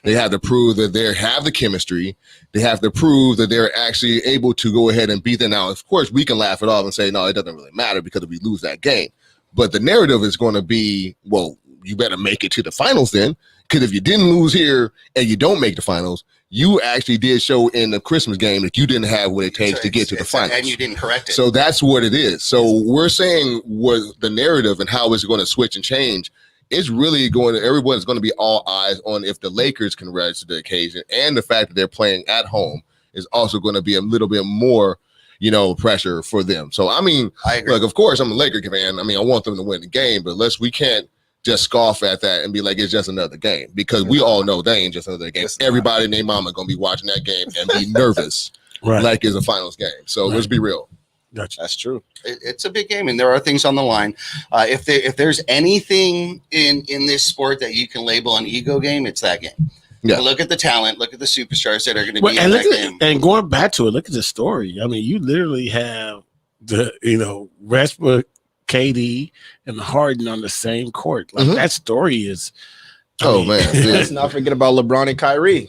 They have to prove that they have the chemistry. They have to prove that they're actually able to go ahead and beat them. Now, of course, we can laugh it off and say, no, it doesn't really matter because if we lose that game. But the narrative is going to be, well, you better make it to the finals then, because if you didn't lose here and you don't make the finals, you actually did show in the Christmas game that you didn't have what it takes to get to the finals. And you didn't correct it. So that's what it is. So we're saying what the narrative and how it's going to switch and change. It's really everyone's going to be all eyes on if the Lakers can rise to the occasion, and the fact that they're playing at home is also going to be a little bit more, pressure for them. So, I mean, I agree. Look, of course, I'm a Laker fan. I mean, I want them to win the game, but we can't just scoff at that and be like, it's just another game, because we all know they ain't just another game. Everybody and their mama going to be watching that game and be nervous like it's a finals game. So let's be real. Gotcha. That's true. It's a big game, and there are things on the line. If there's anything in this sport that you can label an ego game, it's that game. Yeah. Look at the talent. Look at the superstars that are going to be in that game. And going back to it, look at the story. I mean, you literally have the Westbrook, KD, and Harden on the same court. Like that story is. Man, let's not forget about LeBron and Kyrie.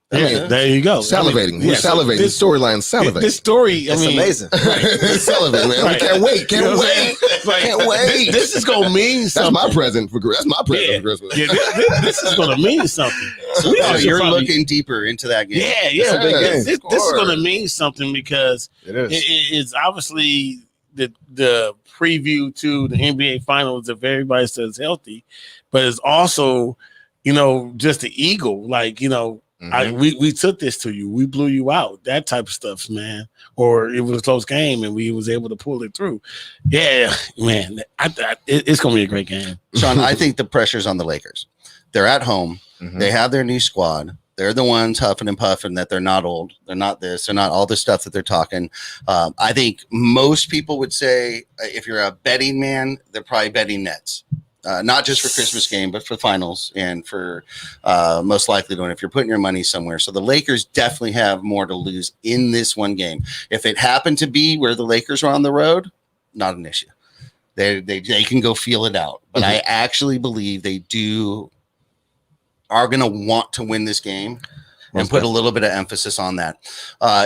There you go. Salivating. We're salivating. This storyline salivating. This story, amazing. Salivating, man. Right. Can't wait. Can't wait. This is gonna mean something. That's my present for Christmas. Yeah, this is gonna mean something. So you're looking deeper into that game. Yeah. This is gonna mean something, because it's obviously the preview to the NBA Finals if everybody stays healthy, but it's also, just the ego, like, we took this to you, we blew you out, that type of stuff, man. Or it was a close game and we was able to pull it through. Yeah, man, it's gonna be a great game. Sean, I think the pressure's on the Lakers. They're at home. They have their new squad. They're the ones huffing and puffing that they're not old. They're not this. They're not all the stuff that they're talking. I think most people would say, if you're a betting man, they're probably betting Nets. Not just for Christmas game, but for finals and for most likely doing if you're putting your money somewhere. So the Lakers definitely have more to lose in this one game. If it happened to be where the Lakers are on the road, not an issue. They can go feel it out. But I actually believe they are going to want to win this game and put a little bit of emphasis on that.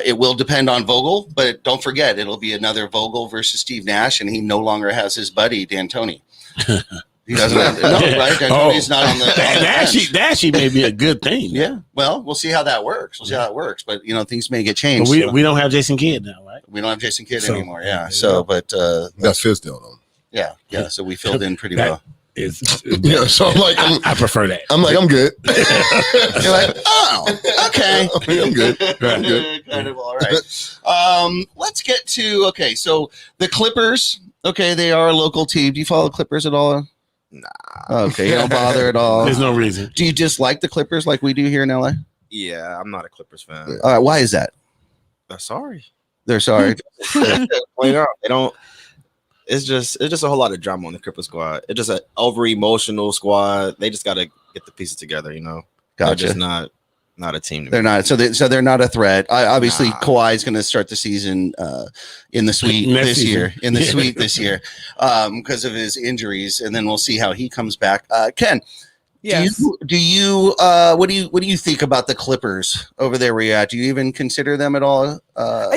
It will depend on Vogel, but don't forget, it'll be another Vogel versus Steve Nash, and he no longer has his buddy, D'Antoni. He doesn't have right? D'Antoni's not on the that actually may be a good thing. Yeah. Well, we'll see how that works. But things may get changed. But we don't have Jason Kidd now, right? We don't have Jason Kidd anymore. Yeah. So, but that's Fizz still though. Yeah. So we filled in pretty well. So I'm like, I prefer that. I'm like, I'm good. You're like, okay. I'm good. Kind of all right. Let's get to so the Clippers. Okay, they are a local team. Do you follow the Clippers at all? Nah. Okay, you don't bother at all. There's no reason. Do you dislike the Clippers like we do here in LA? Yeah, I'm not a Clippers fan. Why is that? They're sorry. They're sorry. They don't. It's just a whole lot of drama on the Clipper squad. It's just an over emotional squad. They just got to get the pieces together. They're just not a team. They're not. So they're not a threat. Obviously, Kawhi is going to start the season in the suite this year. In the suite this year, because of his injuries, and then we'll see how he comes back. Ken, Yes. do you what do you think about the Clippers over there where you're at? Do you even consider them at all? I'm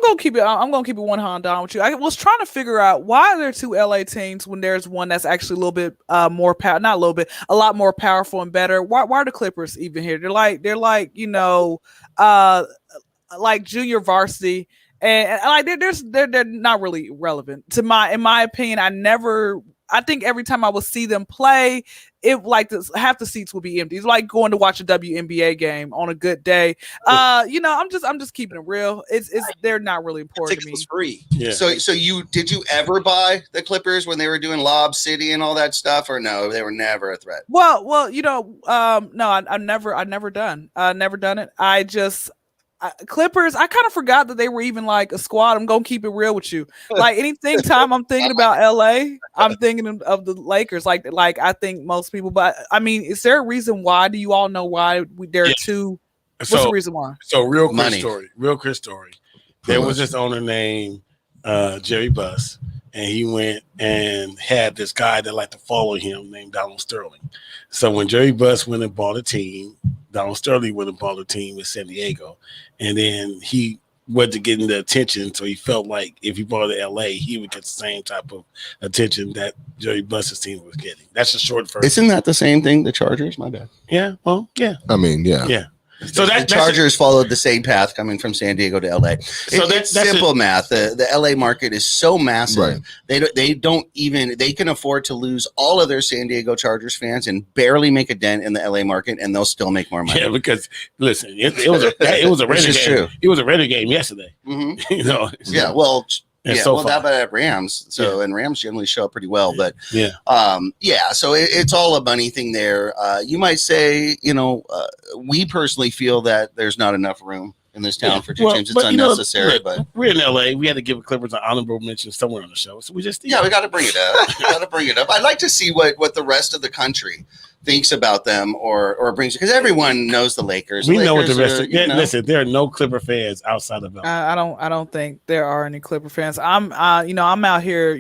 gonna keep it 100 down with you. I was trying to figure out why are there two LA teams when there's one that's actually a little bit more not a little bit, a lot more powerful and better. Why are the Clippers even here? They're like like junior varsity, and like they're not really relevant in my opinion. I think every time I would see them play, half the seats would be empty. It's like going to watch a WNBA game on a good day. I'm just keeping it real. They're not really important to me. It's free. Yeah. So did you ever buy the Clippers when they were doing Lob City and all that stuff, or no? They were never a threat. Well, no, I've never done it. Clippers, I kind of forgot that they were even like a squad. I'm gonna keep it real with you. Like time I'm thinking about LA, I'm thinking of the Lakers. Like I think most people. But I mean, is there a reason why? Do you all know why there are two? What's the reason why? So real quick story. There was this owner named Jerry Buss, and he went and had this guy that liked to follow him named Donald Sterling. So when Jerry Buss went and bought a team, Donald Sterling went and bought a team in San Diego. And then he wasn't getting the attention, so he felt like if he brought it to LA, he would get the same type of attention that Jerry Buss's team was getting. That's a short version. Isn't that the same thing? The Chargers? My bad. Yeah. Well, yeah. I mean, yeah. Yeah. So the Chargers followed the same path coming from San Diego to LA. So that's simple math. The LA market is so massive. Right. They can afford to lose all of their San Diego Chargers fans and barely make a dent in the LA market, and they'll still make more money. Yeah, because listen, it was a Raider game. True. It was a Raider game yesterday. Mm-hmm. Yeah. Well. That Rams. So and Rams generally show up pretty well, but so it's all a money thing there. You might say, we personally feel that there's not enough room in this town for two teams. It's unnecessary, but we're in LA. We had to give the Clippers an honorable mention somewhere on the show, so we just we got to bring it up. I'd like to see what the rest of the country thinks about them or brings, because everyone knows the Lakers. We know what the rest of listen, there are no Clipper fans outside of LA. I don't think there are any Clipper fans. I'm out here,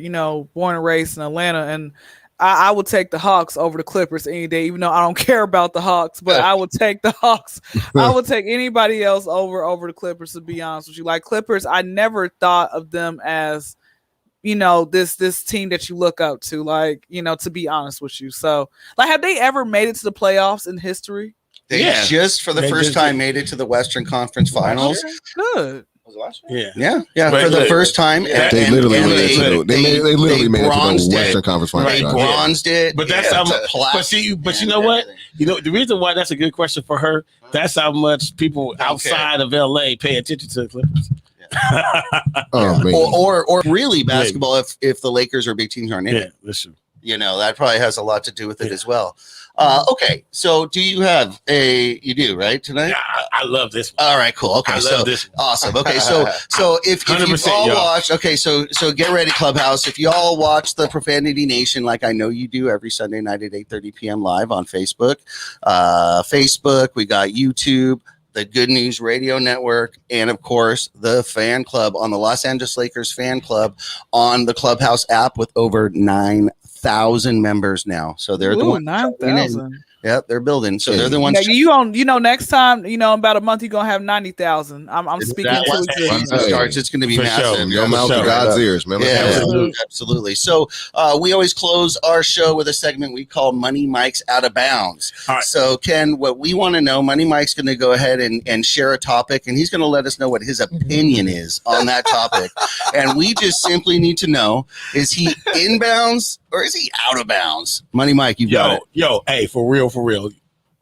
born and raised in Atlanta, and I would take the Hawks over the Clippers any day, even though I don't care about the Hawks, but I would take the Hawks. I would take anybody else over the Clippers, to be honest with you. Like Clippers, I never thought of them as this team that you look up to, to be honest with you. So, have they ever made it to the playoffs in history? They just for the first time made it to the Western Conference Finals. Good. Was it last year? Yeah. For the first time. They literally made it to the Western Conference Finals. They bronzed it. But that's how much. But you know what? The reason why that's a good question for her. That's how much people outside of LA pay attention to the Clippers. Or really basketball if the Lakers or big teams aren't in it. That's true. That probably has a lot to do with it as well. Okay, so do you have you do, right, tonight? Yeah, I love this one. All right, cool. Okay, I love this one. Awesome. Okay, so if you all watch, so get ready, Clubhouse. If you all watch the Profanity Nation, like I know you do every Sunday night at 8:30 p.m. live on Facebook. We got YouTube, the Good News Radio Network, and of course the fan club on the Los Angeles Lakers fan club on the Clubhouse app with over 9,000 members now. So they're the ones 9,000. Yep, they're building. So they're the ones. Next time, in about a month, you're gonna have 90,000. I'm speaking to it. It's gonna be massive. Your mouth to God's ears, man. Absolutely. So we always close our show with a segment we call Money Mike's Out of Bounds. Right. So Ken, what we want to know, Money Mike's gonna go ahead and share a topic, and he's gonna let us know what his opinion is on that topic. And we just simply need to know, is he in bounds or is he out of bounds? Money Mike, you got it. Hey, for real.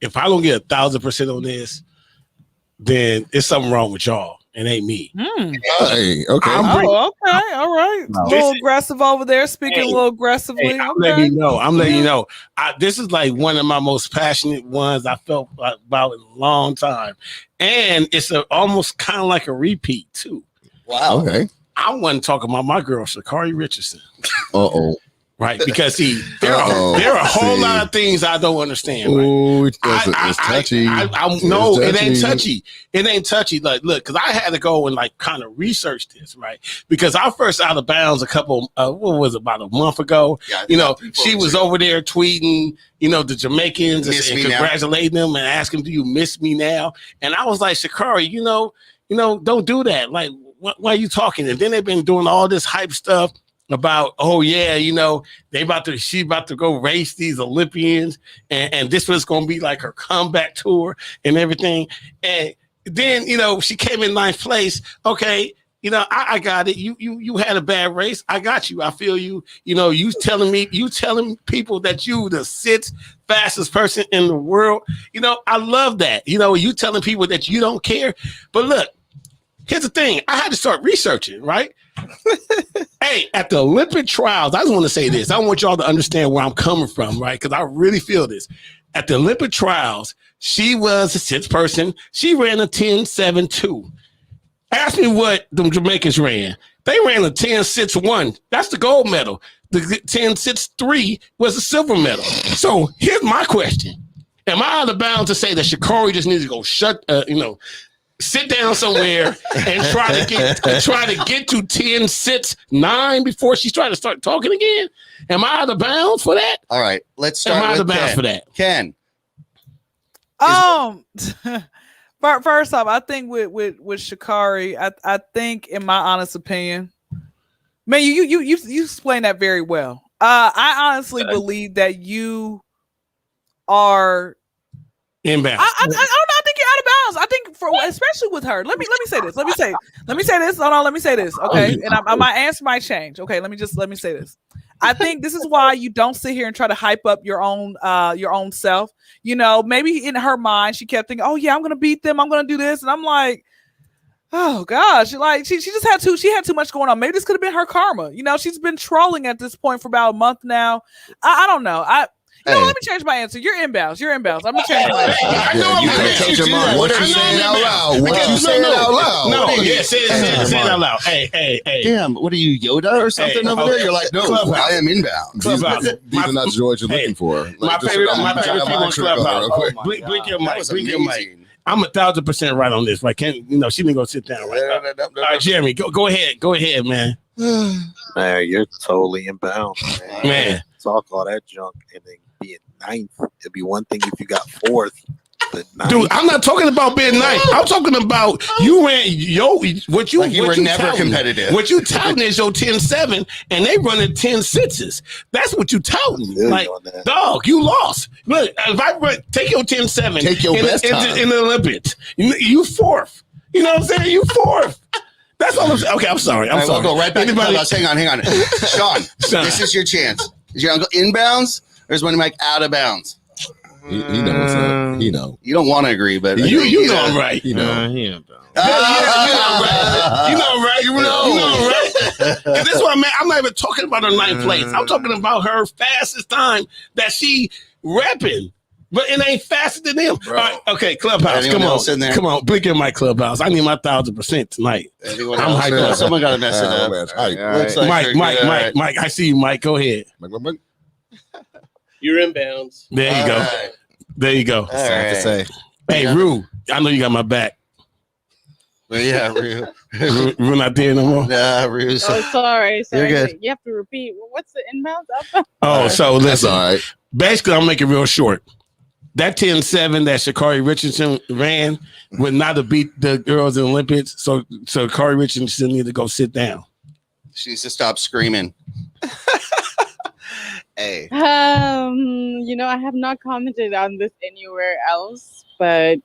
If I don't get 1,000% on this, then it's something wrong with y'all. It ain't me. Hey, okay. Okay, all right. A little aggressive over there, speaking a little aggressively. I'm letting you know. This is like one of my most passionate ones I felt about in a long time. And it's almost kind of like a repeat, too. Wow. Okay. I wasn't talking about my girl, Sha'Carri Richardson. Uh-oh. Right, because see, there are a whole lot of things I don't understand. Right? Oh, it's touchy. No, it ain't touchy. It ain't touchy. Like, look, because I had to go and like kind of research this, right? Because I first out of bounds a couple, what was it, about a month ago? Yeah, she was over there tweeting, the Jamaicans and congratulating them and asking, "Do you miss me now?" And I was like, Sha'Carri, don't do that. Like, why are you talking? And then they've been doing all this hype stuff about, oh yeah, she about to go race these Olympians, and this was gonna be like her comeback tour and everything. And then she came in 9th place. Okay, I got it. You had a bad race. I got you. I feel you. You telling people that you the 6th fastest person in the world. I love that. You telling people that you don't care. But look, here's the thing. I had to start researching, right? Hey, at the Olympic trials, I just want to say this. I want y'all to understand where I'm coming from, right? Because I really feel this. At the Olympic trials, she was the 6th person. She ran a 10.72. Ask me what the Jamaicans ran. They ran a 10.61. That's the gold medal. The 10.63 was the silver medal. So here's my question. Am I out of bounds to say that Sha'Carri just needs to go sit down somewhere and try to get to 10.69 before she's trying to start talking again? Am I out of bounds for that? All right, let's start. Am I out of bounds for that? Ken. First off, I think with Sha'Carri, I think, in my honest opinion, man, you explained that very well. I honestly believe that you are inbound. I don't know. I think you're out of bounds. I think especially with her. Let me say this. Let me say this. Hold on. Let me say this. Okay, and my answer might change. Okay, let me say this. I think this is why you don't sit here and try to hype up your own self. Maybe in her mind she kept thinking, "Oh yeah, I'm gonna beat them. I'm gonna do this," and I'm like, "Oh gosh!" Like she just had too much going on. Maybe this could have been her karma. She's been trolling at this point for about a month now. I don't know. Let me change my answer. You're inbounds. I'm gonna change my answer. You gotta change your mind. What you saying out loud? What you saying out loud? No, say it out loud. Hey. Damn, what are you, Yoda or something over there? You're like, no, I am inbound. These are not the George you're looking for. My favorite people in Clubhouse. Blink your mic. I'm 1,000% right on this. Right? She didn't go sit down. Right? All right, Jeremy, go ahead, man. Man, you're totally inbound, man. Talk all that junk and then being 9th. It'd be one thing if you got 4th, but 9th. Dude, I'm not talking about being 9th. I'm talking about you ran what you were never competitive. What you touting is your 10.7, and they running 10.6s. That's what you touting. Like, dog, you lost. Look, if I take your 10.7, take your best time in the Olympics, you 4th. You know what I'm saying? You 4th. That's all I'm saying. Okay, I'm sorry. We'll go right back to Clubhouse. Hang on. Sean, this is your chance. Is your uncle inbounds or is one Mike out of bounds? He knows. He know. You don't want to agree, but you know I'm right. You know. You know right. And this is what I'm not even talking about her 9th place. I'm talking about her fastest time that she repping. But it ain't faster than them. All right, okay, Clubhouse. Come on, blink in my Clubhouse. I need my 1,000% tonight. I'm hyped. Someone got to mess it up. Right. Mike. I see you, Mike. Go ahead. You're inbounds. There you go. Right. There you go. To say. Hey, Rue, I know you got my back. Well, yeah, Rue. Rue not there no more? Nah, Rue. Oh, sorry. You're good. You have to repeat. What's the inbounds? Oh, so listen. All right. Basically, I'll make it real short. That 10.7 that Sha'Carri Richardson ran would not have beat the girls in the Olympics. So Sha'Carri Richardson need to go sit down. She needs to stop screaming. Hey. I have not commented on this anywhere else, but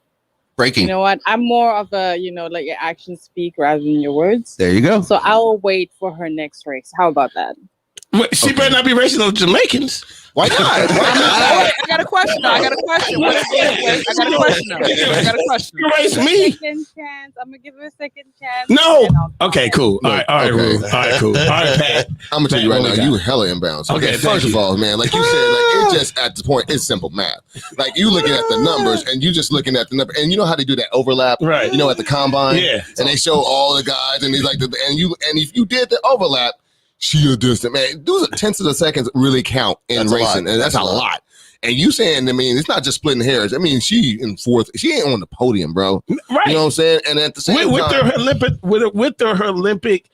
breaking. You know what? I'm more of a, like your actions speak rather than your words. There you go. So I'll wait for her next race. How about that? She better not be racing those Jamaicans. Why not? I got a question. question. I got a question. What is this? Wait, I got a question. I got a question. You race me? Second chance. I'm gonna give him a second chance. No. and I'll- Okay, cool. All right, Okay. Rue. All right, cool. All right, Pat. I'm gonna tell you Pat, right what now, we got? you hella inbounds. Okay, Okay, first thank of you. all, man, like you said, like it's just at the point, it's simple math. Like you looking at the numbers and you just looking at the number, and you know how they do that overlap, Right. You know, at the combine, Yeah. and they show all the guys, and they like, and if you did the overlap, she a distant man. Those tenths of the seconds really count in That's a racing, lot. and that's a lot. And you saying, I mean, it's not just splitting hairs. I mean, she in fourth. She ain't on the podium, bro. Right. You know what I'm saying? And at the same with time, her Olympic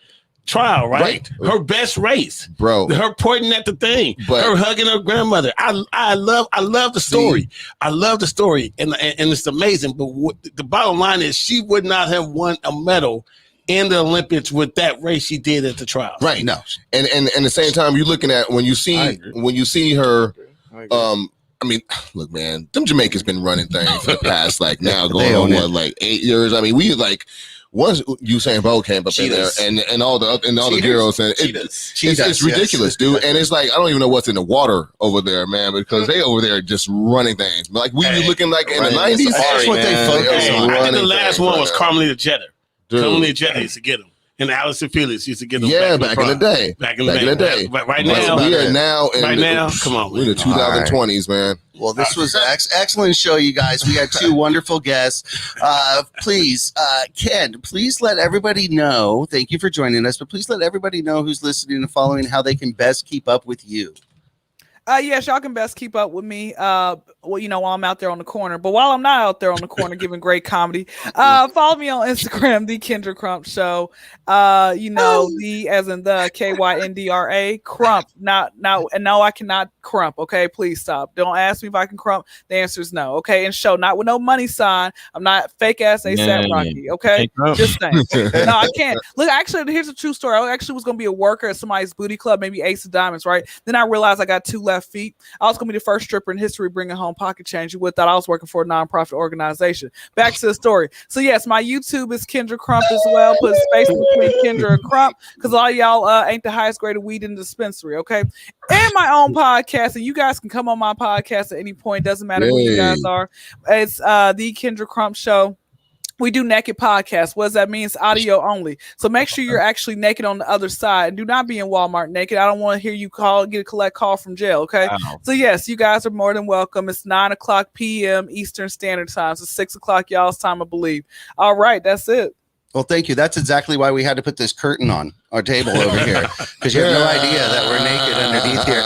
trial, right? Her best race, bro. Her pointing at the thing, But- her hugging her grandmother. I love the story. I love the story, and it's amazing. But the bottom line is, she would not have won a medal in the Olympics with that race she did at the trials. Right. No. And at the same time, you're looking at when you see her. I mean, look, man, them Jamaicans been running things for the past like now going on what like 8 years. I mean, we like once Usain Bolt came up in there and all the girls and it's ridiculous, dude. And it's like I don't even know what's in the water over there, man, because they over there just running things. Like we were looking like in the 90s. That's what they focus on. I think the last one was Carmelita Jeter. Dude. Carmelita Jeter used to get them. And Allison Felix used to get them. Yeah, back in the day. Back in the day. But right now, we are now in come on, we're in the 2020s, man. Well, this was excellent show, you guys. We had two wonderful guests. Please, Ken, please let everybody know. Thank you for joining us, but please let everybody know who's listening and following how they can best keep up with you. Yes, y'all can best keep up with me. Well, you know, while I'm out there on the corner. But while I'm not out there on the corner giving great comedy, follow me on Instagram, the Kyndra Crump Show. You know, the as in the Kyndra Crump. Not and no, I cannot crump. Okay, please stop. Don't ask me if I can crump. The answer is no. Okay, and show not with no money sign. I'm not fake ass ASAP Rocky. Okay, just saying. No, I can't. Look, actually, here's a true story. I actually was gonna be a worker at somebody's booty club, maybe Ace of Diamonds, right? Then I realized I got 2 left feet. I was gonna be the first stripper in history bringing home pocket change. You would thought I was working for a nonprofit organization. Back to the story. So yes, my YouTube is Kyndra Crump as well. Put space between Kyndra and Crump because all y'all ain't the highest grade of weed in the dispensary. Okay, and my own podcast, and you guys can come on my podcast at any point. Doesn't matter who you guys are. It's the Kyndra Crump Show. We do naked podcasts. What does that mean? It's audio only. So make sure you're actually naked on the other side. And do not be in Walmart naked. I don't want to hear you get a collect call from jail. Okay. Wow. So yes, you guys are more than welcome. It's 9:00 p.m. Eastern Standard Time. So 6:00 y'all's time, I believe. All right. That's it. Well, thank you. That's exactly why we had to put this curtain on our table over here, because you have no idea that we're naked underneath here.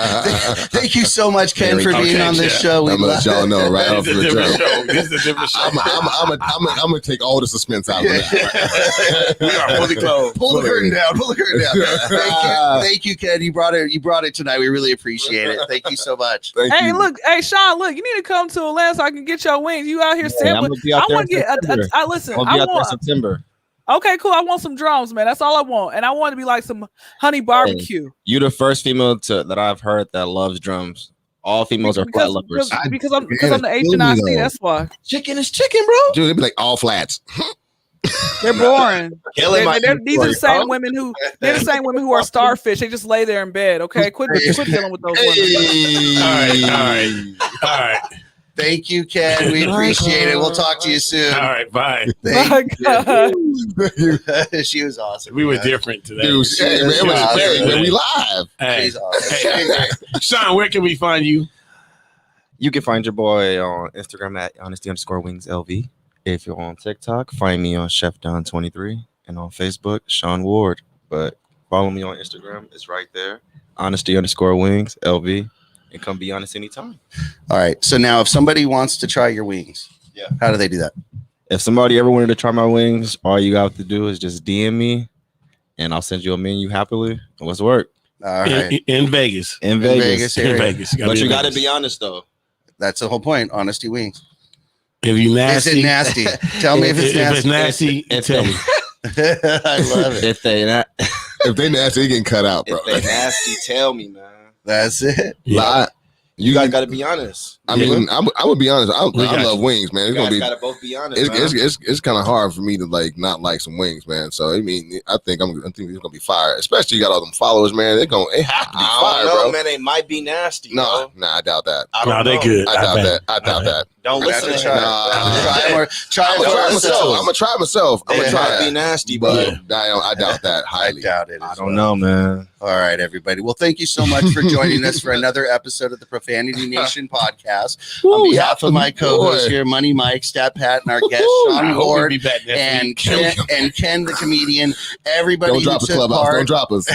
Thank you so much, Ken, for being on this show. I'm gonna let y'all know right off the jump. This is a different show. I'm gonna take all the suspense out of that. We are fully closed. Pull the curtain down. Pull the curtain down. Thank you, Ken. You brought it tonight. We really appreciate it. Thank you so much. Hey, look, hey, Sean, look, you need to come to Atlanta so I can get your wings. You out here sampling. I want to get. Listen, I want September. Okay, cool. I want some drums, man. That's all I want. And I want to be like some honey barbecue. Hey, you're the first female that I've heard that loves drums. All females are flat lovers. Because I'm the HNIC, that's why. Chicken is chicken, bro. Dude, it'd be like all flats. They're boring. These are the same Oh. women who they're the same women who are starfish. They just lay there in bed. Okay, quit dealing with those women. All right. Thank you, Ken. We appreciate it. We'll talk to you soon. All right, bye. Thank you. She was awesome. We were different today. Dude, hey, man, it was great, man. We live. Hey, She's awesome. Sean, where can we find you? You can find your boy on Instagram at honesty_wings LV. If you're on TikTok, find me on Chef Don 23 and on Facebook, Sean Ward. But follow me on Instagram. It's right there. Honesty_wings LV. And come be honest anytime. All right. So now if somebody wants to try your wings, how do they do that? If somebody ever wanted to try my wings, all you have to do is just DM me and I'll send you a menu happily. And let's work. All right. In Vegas. In Vegas. In Vegas. But you got to be honest, though. That's the whole point. Honesty wings. If you nasty. Is it nasty? Tell me if it's nasty. If it's nasty, tell me. I love it. If they nasty, they getting cut out, bro. If they nasty, tell me, man. That's it. Yeah. You guys got to be honest. I mean, I would be honest. I love wings, man. It's You gonna guys be. got to both be honest. It's kind of hard for me to like not like some wings, man. So I mean, I think it's gonna be fire. Especially you got all them followers, man. It have to be fire, bro. Man, they might be nasty. Nah, I doubt that. I don't know. They good. I doubt that. Don't listen to Try I'm gonna try myself. I'm gonna try it. Be it. nasty, But I doubt that highly. I doubt it. I don't know, man. All right, everybody. Well, thank you so much for joining us for another episode of the Profanity Nation podcast. On behalf of my co-hosts here, Money Mike, Stat Pat, and our guest Sean Ward, and Ken the comedian, everybody Don't drop who us, took Clubhouse. part, Don't drop us.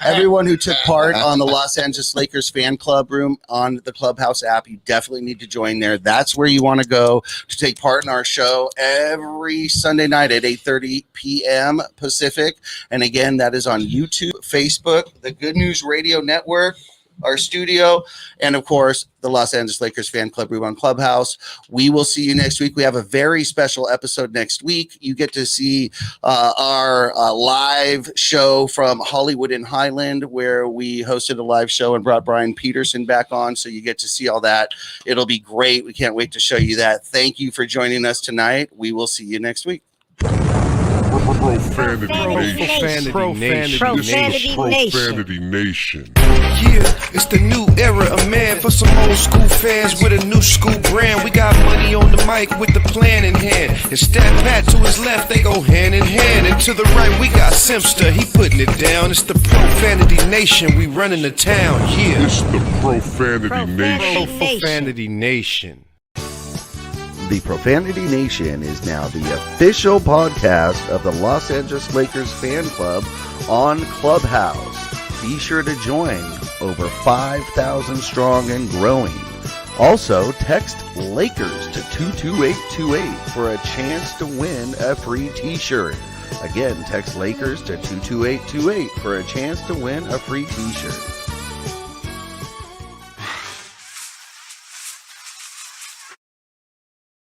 everyone who took part on the Los Angeles Lakers fan club room on the Clubhouse app, you definitely need to join there. That's where you want to go to take part in our show every Sunday night at 8:30 p.m. Pacific. And again, that is on YouTube, Facebook, the Good News Radio Network, our studio, and of course, the Los Angeles Lakers fan club room on Clubhouse. We will see you next week. We have a very special episode next week. You get to see our live show from Hollywood in Highland, where we hosted a live show and brought Brian Peterson back on. So you get to see all that. It'll be great. We can't wait to show you that. Thank you for joining us tonight. We will see you next week. Profanity Nation. Yeah, it's the new era of man for some old school fans with a new school brand. We got money on the mic with the plan in hand. And Stat Pat to his left, they go hand in hand. And to the right, we got Simpster, he putting it down. It's the Profanity Nation, we running the town. Yeah, It's the Profanity Nation. Profanity Nation. The Profanity Nation is now the official podcast of the Los Angeles Lakers fan club on Clubhouse. Be sure to join, over 5,000 strong and growing. Also, text Lakers to 22828 for a chance to win a free t-shirt. Again, text Lakers to 22828 for a chance to win a free t-shirt.